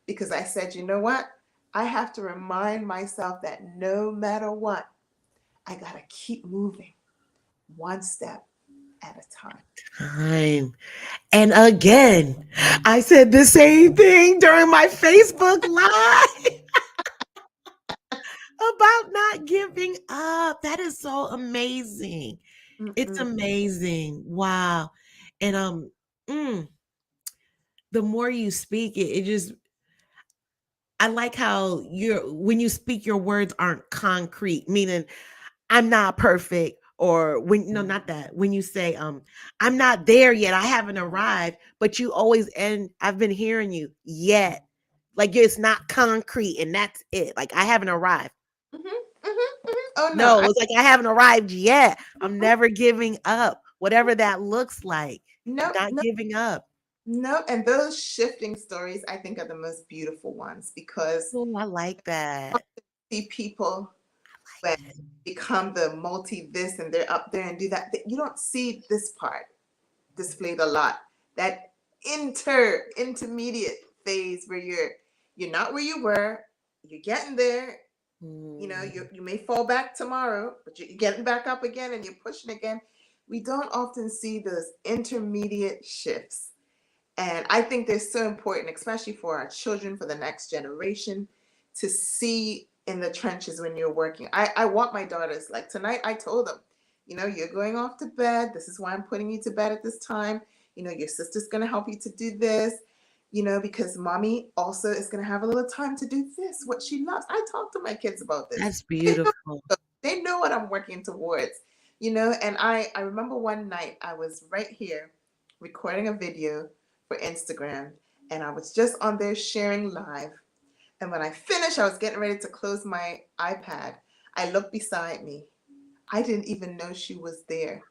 because I said, you know what? I have to remind myself that no matter what, I got to keep moving one step at a time. time. And again, I said the same thing during my Facebook Live about not giving up. That is so amazing. It's Mm-mm. amazing. Wow. And mm, the more you speak it, it just I like how when you speak your words aren't concrete, meaning I'm not perfect or when no not that. When you say I'm not there yet, I haven't arrived, but you always end I've been hearing you yet. Like it's not concrete and that's it. Like I haven't arrived. Oh, no. No, it's like I haven't arrived yet. I'm never giving up. Whatever that looks like. No, Not no, giving up. no. And those shifting stories, I think, are the most beautiful ones because Oh, I like that. see people when Like that. become the multi this and they're up there and do that. You don't see this part displayed a lot. That intermediate phase where you're not where you were, you're getting there. Mm. You may fall back tomorrow, but you're getting back up again and you're pushing again. We don't often see those intermediate shifts. And I think they're so important, especially for our children, for the next generation, to see in the trenches when you're working. I want my daughters, like tonight, I told them, you're going off to bed. This is why I'm putting you to bed at this time. Your sister's going to help you to do this, because mommy also is going to have a little time to do this, what she loves. I talk to my kids about this. That's They know, beautiful. they know what I'm working towards, and I remember one night I was right here recording a video for Instagram. And I was just on there sharing live. And when I finished, I was getting ready to close my iPad. I looked beside me. I didn't even know she was there.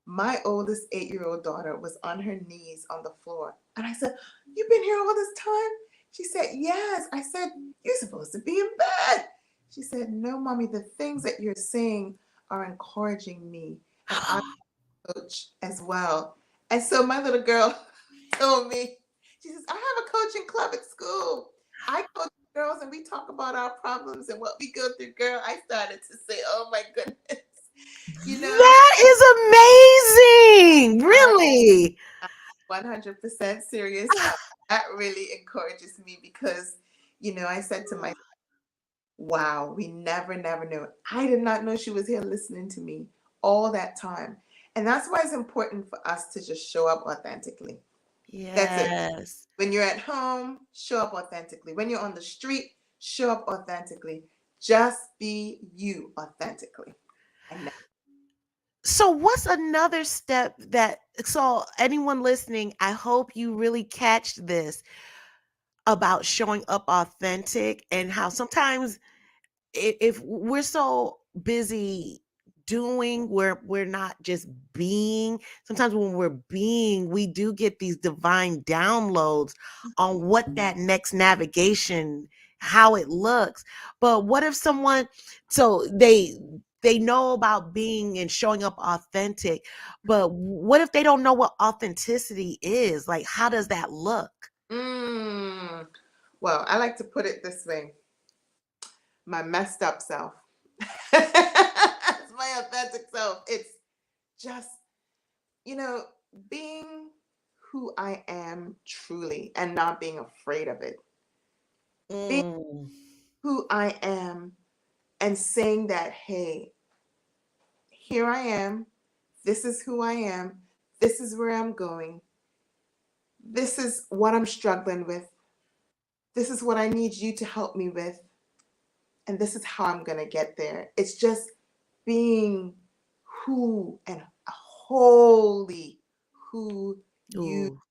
My oldest 8-year-old daughter was on her knees on the floor. And I said, you've been here all this time? She said, yes. I said, you're supposed to be in bed. She said, no, mommy, the things that you're saying are encouraging me. And I coach as well. And so my little girl told me, she says, I have a coaching club at school. I coach girls and we talk about our problems and what we go through. Girl, I started to say, oh my goodness, you know, That is amazing. I, Really. I'm 100% serious. That really encourages me because, I said to myself, wow, we never, never knew. I did not know she was here listening to me all that time. And that's why it's important for us to just show up authentically. That's it. Yes. When you're at home, show up authentically. When you're on the street, show up authentically. Just be you authentically. And So what's another step that so anyone listening, I hope you really catch this about showing up authentic and how sometimes if we're so busy doing we're not just being. Sometimes when we're being, we do get these divine downloads on what that next navigation, how it looks. But what if someone, so they know about being and showing up authentic, but what if they don't know what authenticity is? Like, how does that look? mm, well, I like to put it this way: my messed up self. It's my authentic self. It's just, you know, being who I am truly and not being afraid of it. Being Mm. who I am and saying that, hey, here I am. This is who I am. This is where I'm going. This is what I'm struggling with. This is what I need you to help me with. And this is how I'm going to get there. It's just being who and wholly who you Ooh.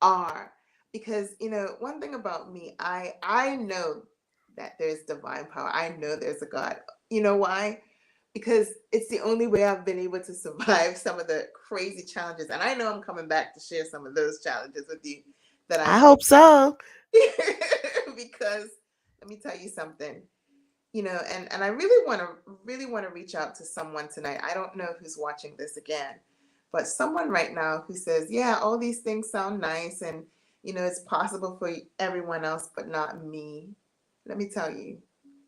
are. Because, one thing about me, I know that there's divine power. I know there's a God. You know why? Because it's the only way I've been able to survive some of the crazy challenges. And I know I'm coming back to share some of those challenges with you that I I've hope so. because let me tell you something. And I really want to reach out to someone tonight. I don't know who's watching this again, but someone right now who says, yeah, all these things sound nice and it's possible for everyone else but not me. Let me tell you,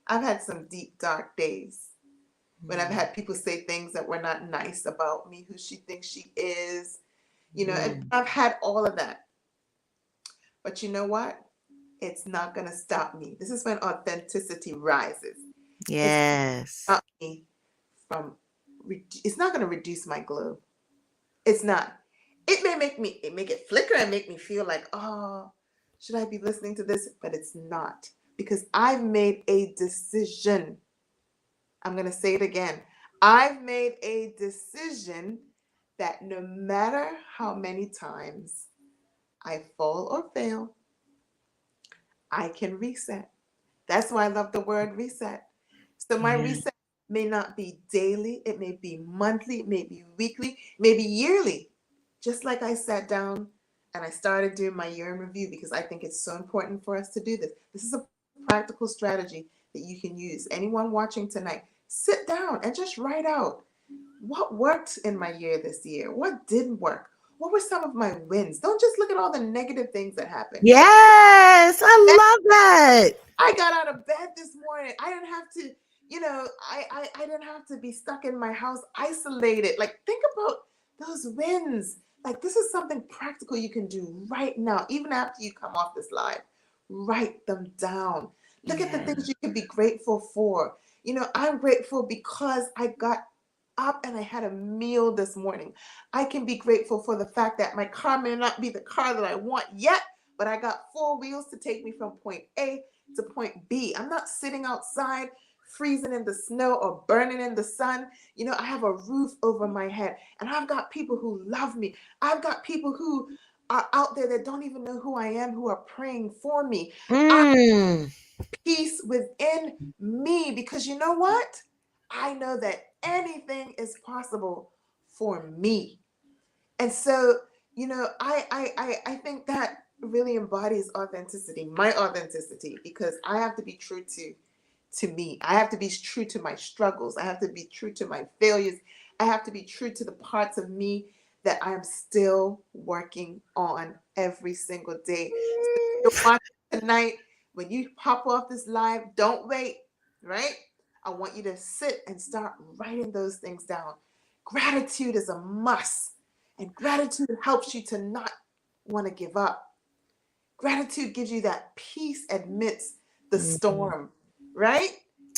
I've had some deep dark days when I've Mm, had people say things that were not nice about me, who she thinks she is, and mm. I've had all of that. But you know what? It's not going to stop me. This is when authenticity rises. It's Yes. not me from, it's not going to reduce my glow. It's not. It may make it flicker and make me feel like, oh, should I be listening to this? But it's not, because I've made a decision. I'm going to say it again. I've made a decision that no matter how many times I fall or fail, I can reset. That's why I love the word reset. So my Yeah. reset may not be daily, it may be monthly, it may be weekly, maybe yearly. Just like I sat down and I started doing my year in review because I think it's so important for us to do this. This is a practical strategy that you can use. Anyone watching tonight, sit down and just write out what worked in my year this year, what didn't work, what were some of my wins. Don't just look at all the negative things that happened. Yes, I love that. I got out of bed this morning. I didn't have to, I didn't have to be stuck in my house isolated. Like, think about those wins. Like, this is something practical you can do right now, even after you come off this live. Write them down. Look at the Yeah. things you can be grateful for. I'm grateful because I got up and I had a meal this morning. I can be grateful for the fact that my car may not be the car that I want yet, but I got four wheels to take me from point A to point B. I'm not sitting outside freezing in the snow or burning in the sun. I have a roof over my head and I've got people who love me. I've got people who are out there that don't even know who I am, who are praying for me. I have Mm. peace within me because you know what? I know that anything is possible for me. And so, I think that really embodies authenticity, my authenticity, because I have to be true to me. I have to be true to my struggles. I have to be true to my failures. I have to be true to the parts of me that I am still working on every single day. So you're watching tonight, when you pop off this live, don't wait, right? I want you to sit and start writing those things down. Gratitude is a must, and gratitude helps you to not want to give up. Gratitude gives you that peace amidst the Mhm. storm, right?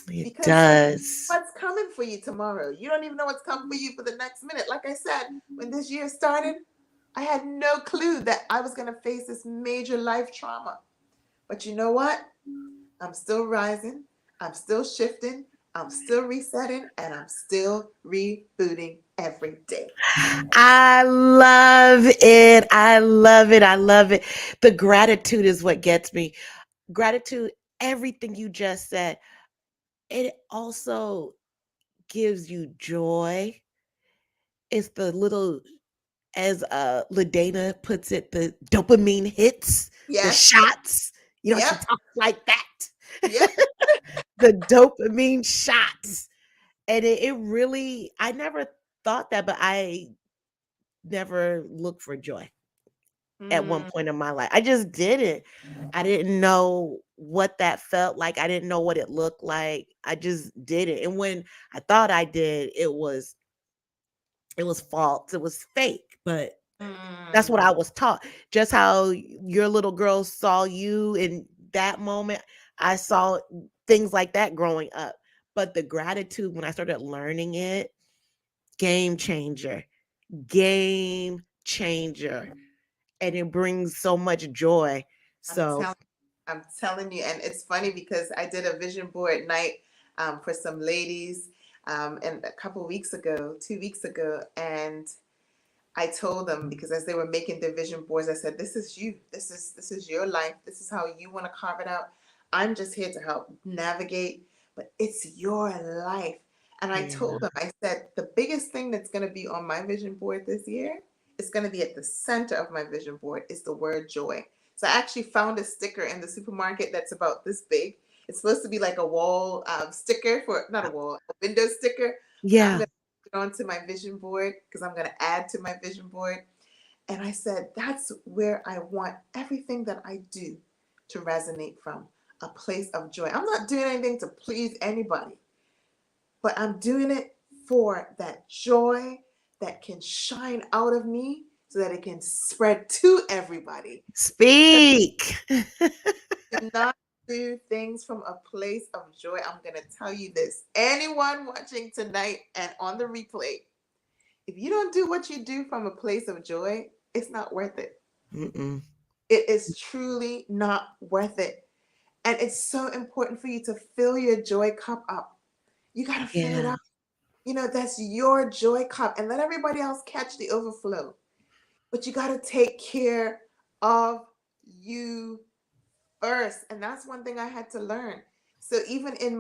It Because does. what's coming for you tomorrow? You don't even know what's coming for you for the next minute. Like I said, when this year started, I had no clue that I was going to face this major life trauma. But you know what? I'm still rising, I'm still shifting, I'm still resetting, and I'm still rebooting every day. I love it. I love it. I love it. The gratitude is what gets me. Gratitude, everything you just said, it also gives you joy. It's the little, as Ladana puts it, the dopamine hits, the Yes. shots. You know, she Yep. talks like that. Yep. The dopamine shots. And it really, I never thought that, but I never looked for joy at one Mm, point in my life. I just didn't. I didn't know what that felt like. I didn't know what it looked like. I just did it. And when I thought I did, it was false. It was fake. But that's what mm. I was taught. Just how your little girl saw you in that moment, I saw things like that growing up. But the gratitude, when I started learning it, game changer. Game changer. And it brings so much joy. I'm So, telling I'm telling you, and it's funny because I did a vision board night for some ladies and a couple weeks ago, 2 weeks ago, and I told them, because as they were making their vision boards, I said, "This is you. This is your life. This is how you want to carve it out. I'm just here to help navigate, but it's your life." And I yeah. told them, I said, the biggest thing that's going to be on my vision board this year is going to be at the center of my vision board is the word joy. So I actually found a sticker in the supermarket that's about this big. It's supposed to be like a wall sticker for, not a wall, a window sticker, but I'm Yeah. going to put it onto my vision board because I'm going to add to my vision board. And I said, that's where I want everything that I do to resonate from, a place of joy. I'm not doing anything to please anybody, but I'm doing it for that joy that can shine out of me so that it can spread to everybody. Speak. Do not do things from a place of joy. I'm going to tell you this. Anyone watching tonight and on the replay, if you don't do what you do from a place of joy, it's not worth it. Mm-mm. It is truly not worth it. And it's so important for you to fill your joy cup up. You got to fill it Yeah. up. That's your joy cup and let everybody else catch the overflow. But you got to take care of you first. And that's one thing I had to learn. So even in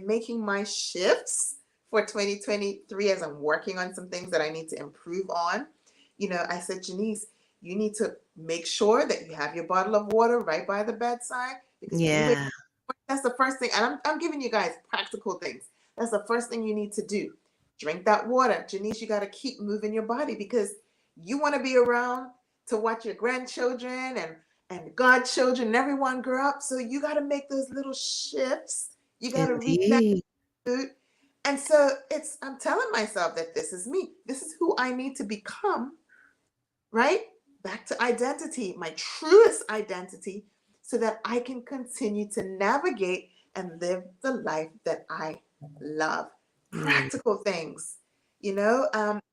making my shifts for 2023, as I'm working on some things that I need to improve on, I said, Janice, you need to make sure that you have your bottle of water right by the bedside, because when you wake Yeah. up, that's the first thing. And I'm giving you guys practical things. That's the first thing you need to do. Drink that water. Janice, you got to keep moving your body because you want to be around to watch your grandchildren and godchildren and everyone grow up. So you got to make those little shifts. You got to reset Indeed. food. And so I'm telling myself that this is me. This is who I need to become, right? Back to identity, my truest identity, so that I can continue to navigate and live the life that I love. Yeah. Practical things,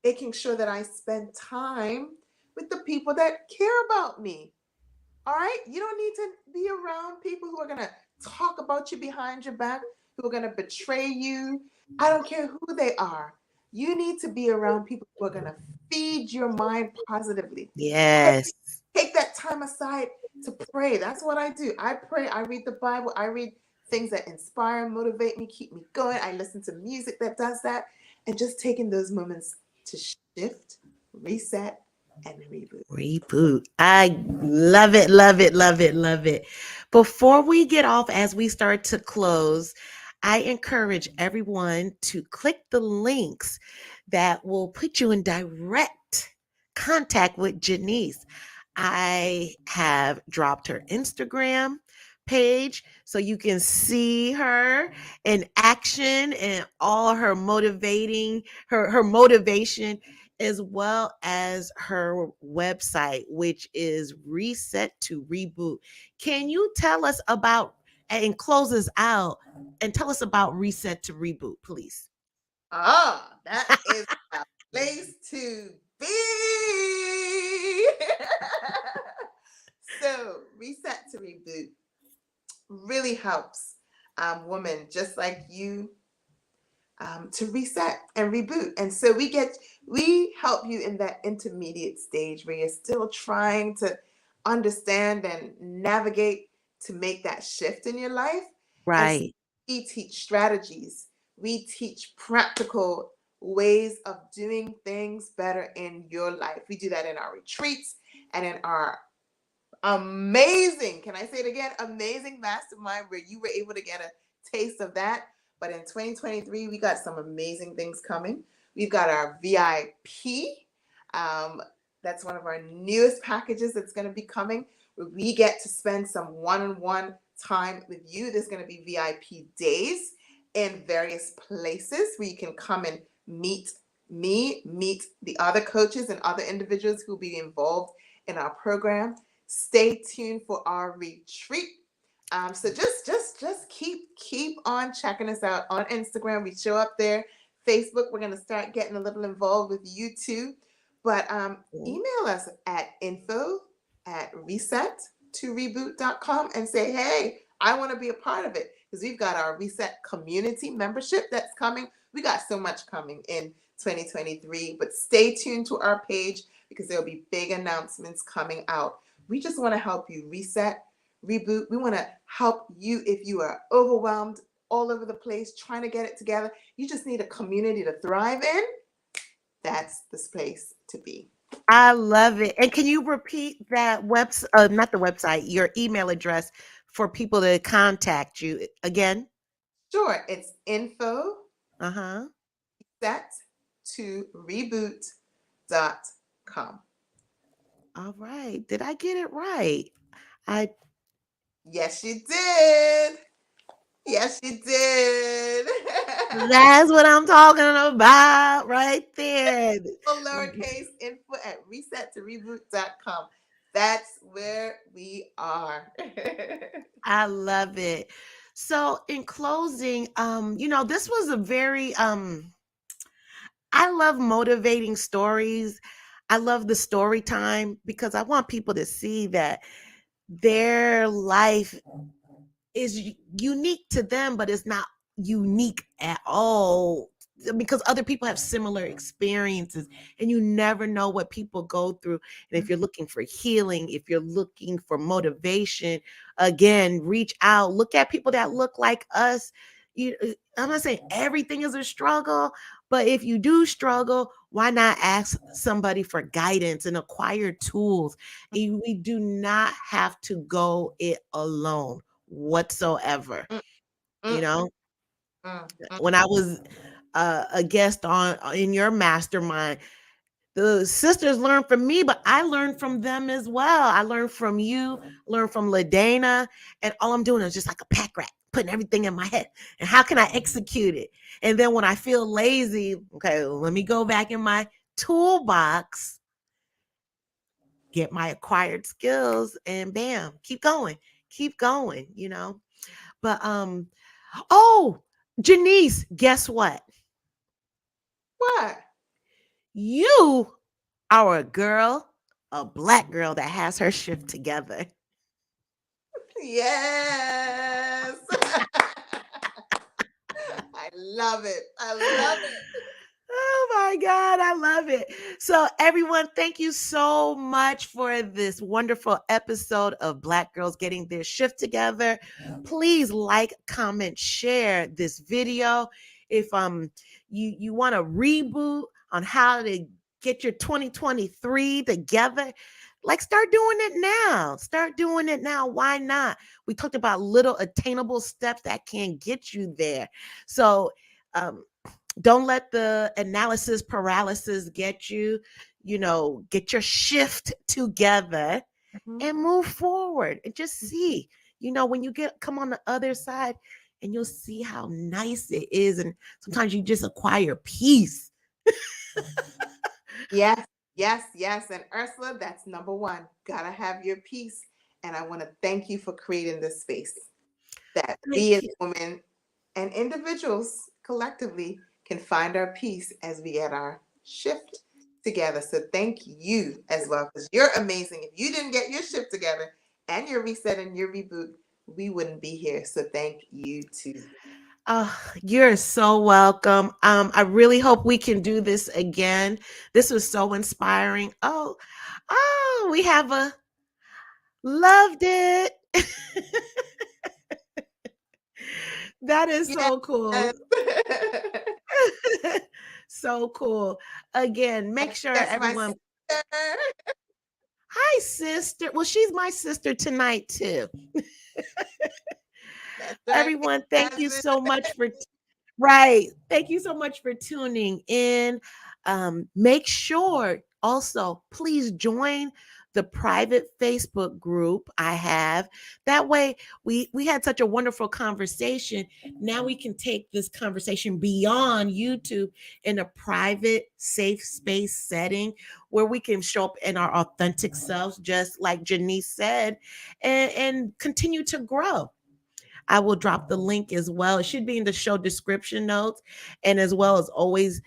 making sure that I spend time with the people that care about me. All right. You don't need to be around people who are going to talk about you behind your back, who are going to betray you. I don't care who they are. You need to be around people who are going to feed your mind positively. Yes. Take that time aside to pray. That's what I do. I pray. I read the Bible. I read things that inspire, motivate me, keep me going. I listen to music that does that. And just taking those moments to shift, reset, and reboot. Reboot. I love it, love it, love it, love it. Before we get off, as we start to close, I encourage everyone to click the links that will put you in direct contact with Janice. I have dropped her Instagram page so you can see her in action and all her motivating her motivation, as well as her website, which is Reset to Reboot. Can you tell us about and close us out and tell us about Reset to Reboot, please? Ah, that is a place to be. So, reset to reboot really helps women just like you to reset and reboot. And so we help you in that intermediate stage where you're still trying to understand and navigate to make that shift in your life. And so Right. we teach strategies. We teach practical ways of doing things better in your life. We do that in our retreats and in our amazing, can I say it again? Amazing mastermind where you were able to get a taste of that. But in 2023, we got some amazing things coming. We've got our VIP. Um, that's one of our newest packages that's going to be coming, where we get to spend some one-on-one time with you. There's going to be VIP days in various places where you can come and meet me, meet the other coaches and other individuals who will be involved in our program. Stay tuned for our retreat. So just keep on checking us out on Instagram. We show up there. Facebook, we're gonna start getting a little involved with you too. But email us at info@reset2reboot.com and say, hey, I want to be a part of it, because we've got our Reset community membership that's coming. We got so much coming in 2023, but stay tuned to our page because there'll be big announcements coming out. We just want to help you reset, reboot. We want to help you if you are overwhelmed, all over the place, trying to get it together. You just need a community to thrive in. That's the space to be. I love it. And can you repeat that website, not the website, your email address for people to contact you again? Sure, it's info Uh huh. set to reboot.com. All right. Did I get it right? I Yes, you did. Yes, you did. That's what I'm talking about right there. All lowercase info at reset to reboot.com. That's where we are. I love it. So in closing, this was a very I love motivating stories. I love the story time because I want people to see that their life is unique to them, but it's not unique at all because other people have similar experiences and you never know what people go through. And if you're looking for healing, if you're looking for motivation, again, reach out, look at people that look like us. I'm not saying everything is a struggle, but if you do struggle, why not ask somebody for guidance and acquire tools? We do not have to go it alone whatsoever. Mm, You mm, know, mm, mm. when I was a guest on in your mastermind, the sisters learned from me, but I learned from them as well. I learned from you, learned from LaDana, and all I'm doing is just like a pack rat, putting everything in my head. And how can I execute it? And then when I feel lazy, okay, let me go back in my toolbox, get my acquired skills, and bam, keep going. But oh, Janice, guess what? What? You are a black girl that has her shift together. Yes. I love it. I love it. Oh my God, I love it. So, everyone, thank you so much for this wonderful episode of Black Girls Getting Their Shift Together. Please like, comment, share this video. If you want to reboot on how to get your 2023 together. Like, start doing it now. Start doing it now. Why not? We talked about little attainable steps that can get you there. So, don't let the analysis paralysis get you. Get your shift together and move forward and just see. When you come on the other side, and you'll see how nice it is. And sometimes you just acquire peace. Yes, yes, yes. And Ursula, that's number one. Gotta have your peace. And I want to thank you for creating this space that we as women and individuals collectively can find our peace as we get our shift together. So thank you as well, because you're amazing. If you didn't get your shift together and your reset and your reboot, we wouldn't be here. So thank you too. Oh, you're so welcome. I really hope we can do this again. This was so inspiring. Oh, we have loved it. That is so cool. So cool. Again, make sure everyone. Hi, sister. Well, she's my sister tonight too. Everyone, thank you so much for Thank you so much for tuning in. Make sure also, please join the private Facebook group I have. That way, we had such a wonderful conversation. Now we can take this conversation beyond YouTube in a private, safe space setting where we can show up in our authentic selves, just like Janice said, and continue to grow. I will drop the link as well. It should be in the show description notes. And as well as always,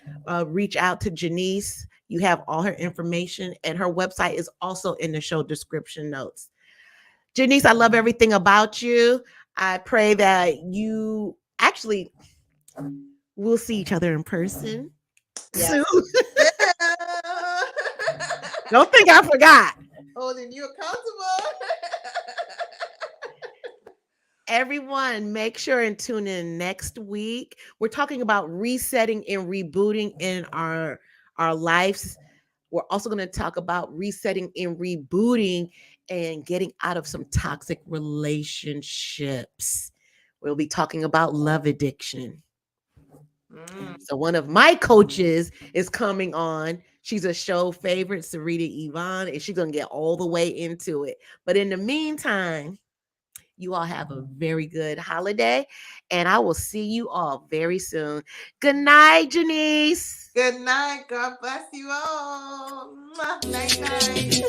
reach out to Janice. You have all her information, and her website is also in the show description notes. Janice, I love everything about you. I pray that you actually will see each other in person soon. Don't think I forgot. Holding you accountable. Everyone, make sure and tune in next week. We're talking about resetting and rebooting in our lives. We're also going to talk about resetting and rebooting and getting out of some toxic relationships. We'll be talking about love addiction. So one of my coaches is coming on. She's a show favorite, Sarita Yvonne, and she's going to get all the way into it. But in the meantime, you all have a very good holiday, and I will see you all very soon. Good night, Janice. Good night. God bless you all. Night, night.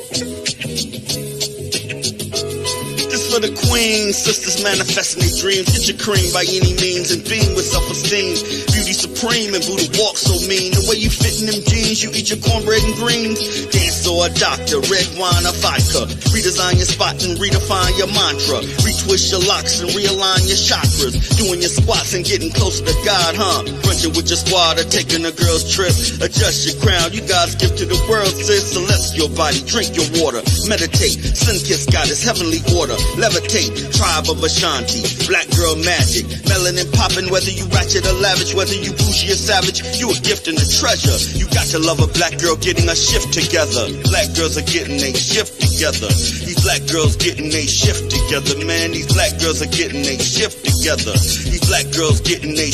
This for the queens, sisters manifesting their dreams. Get your cream by any means and beam with self-esteem. Beauty supreme and Buddha walk so mean. The way you fit in them jeans, you eat your cornbread and greens. Dance or a doctor, red wine or vodka. Redesign your spot and redefine your mantra. Retwist your locks and realign your chakras. Doing your squats and getting closer to God, huh? Brunching with your squad or taking a girl's trip. Adjust your crown, you God's gift to the world, sis. Celestial body, drink your water. Meditate, sun-kissed goddess, heavenly order. Levitate, tribe of Ashanti, black girl magic, melanin popping, whether you ratchet or lavish, whether you bougie or savage, you a gift and a treasure. You got to love a black girl getting a shift together. Black girls are getting a shift together. These black girls getting a shift together, man. These black girls are getting a shift together. These black girls getting a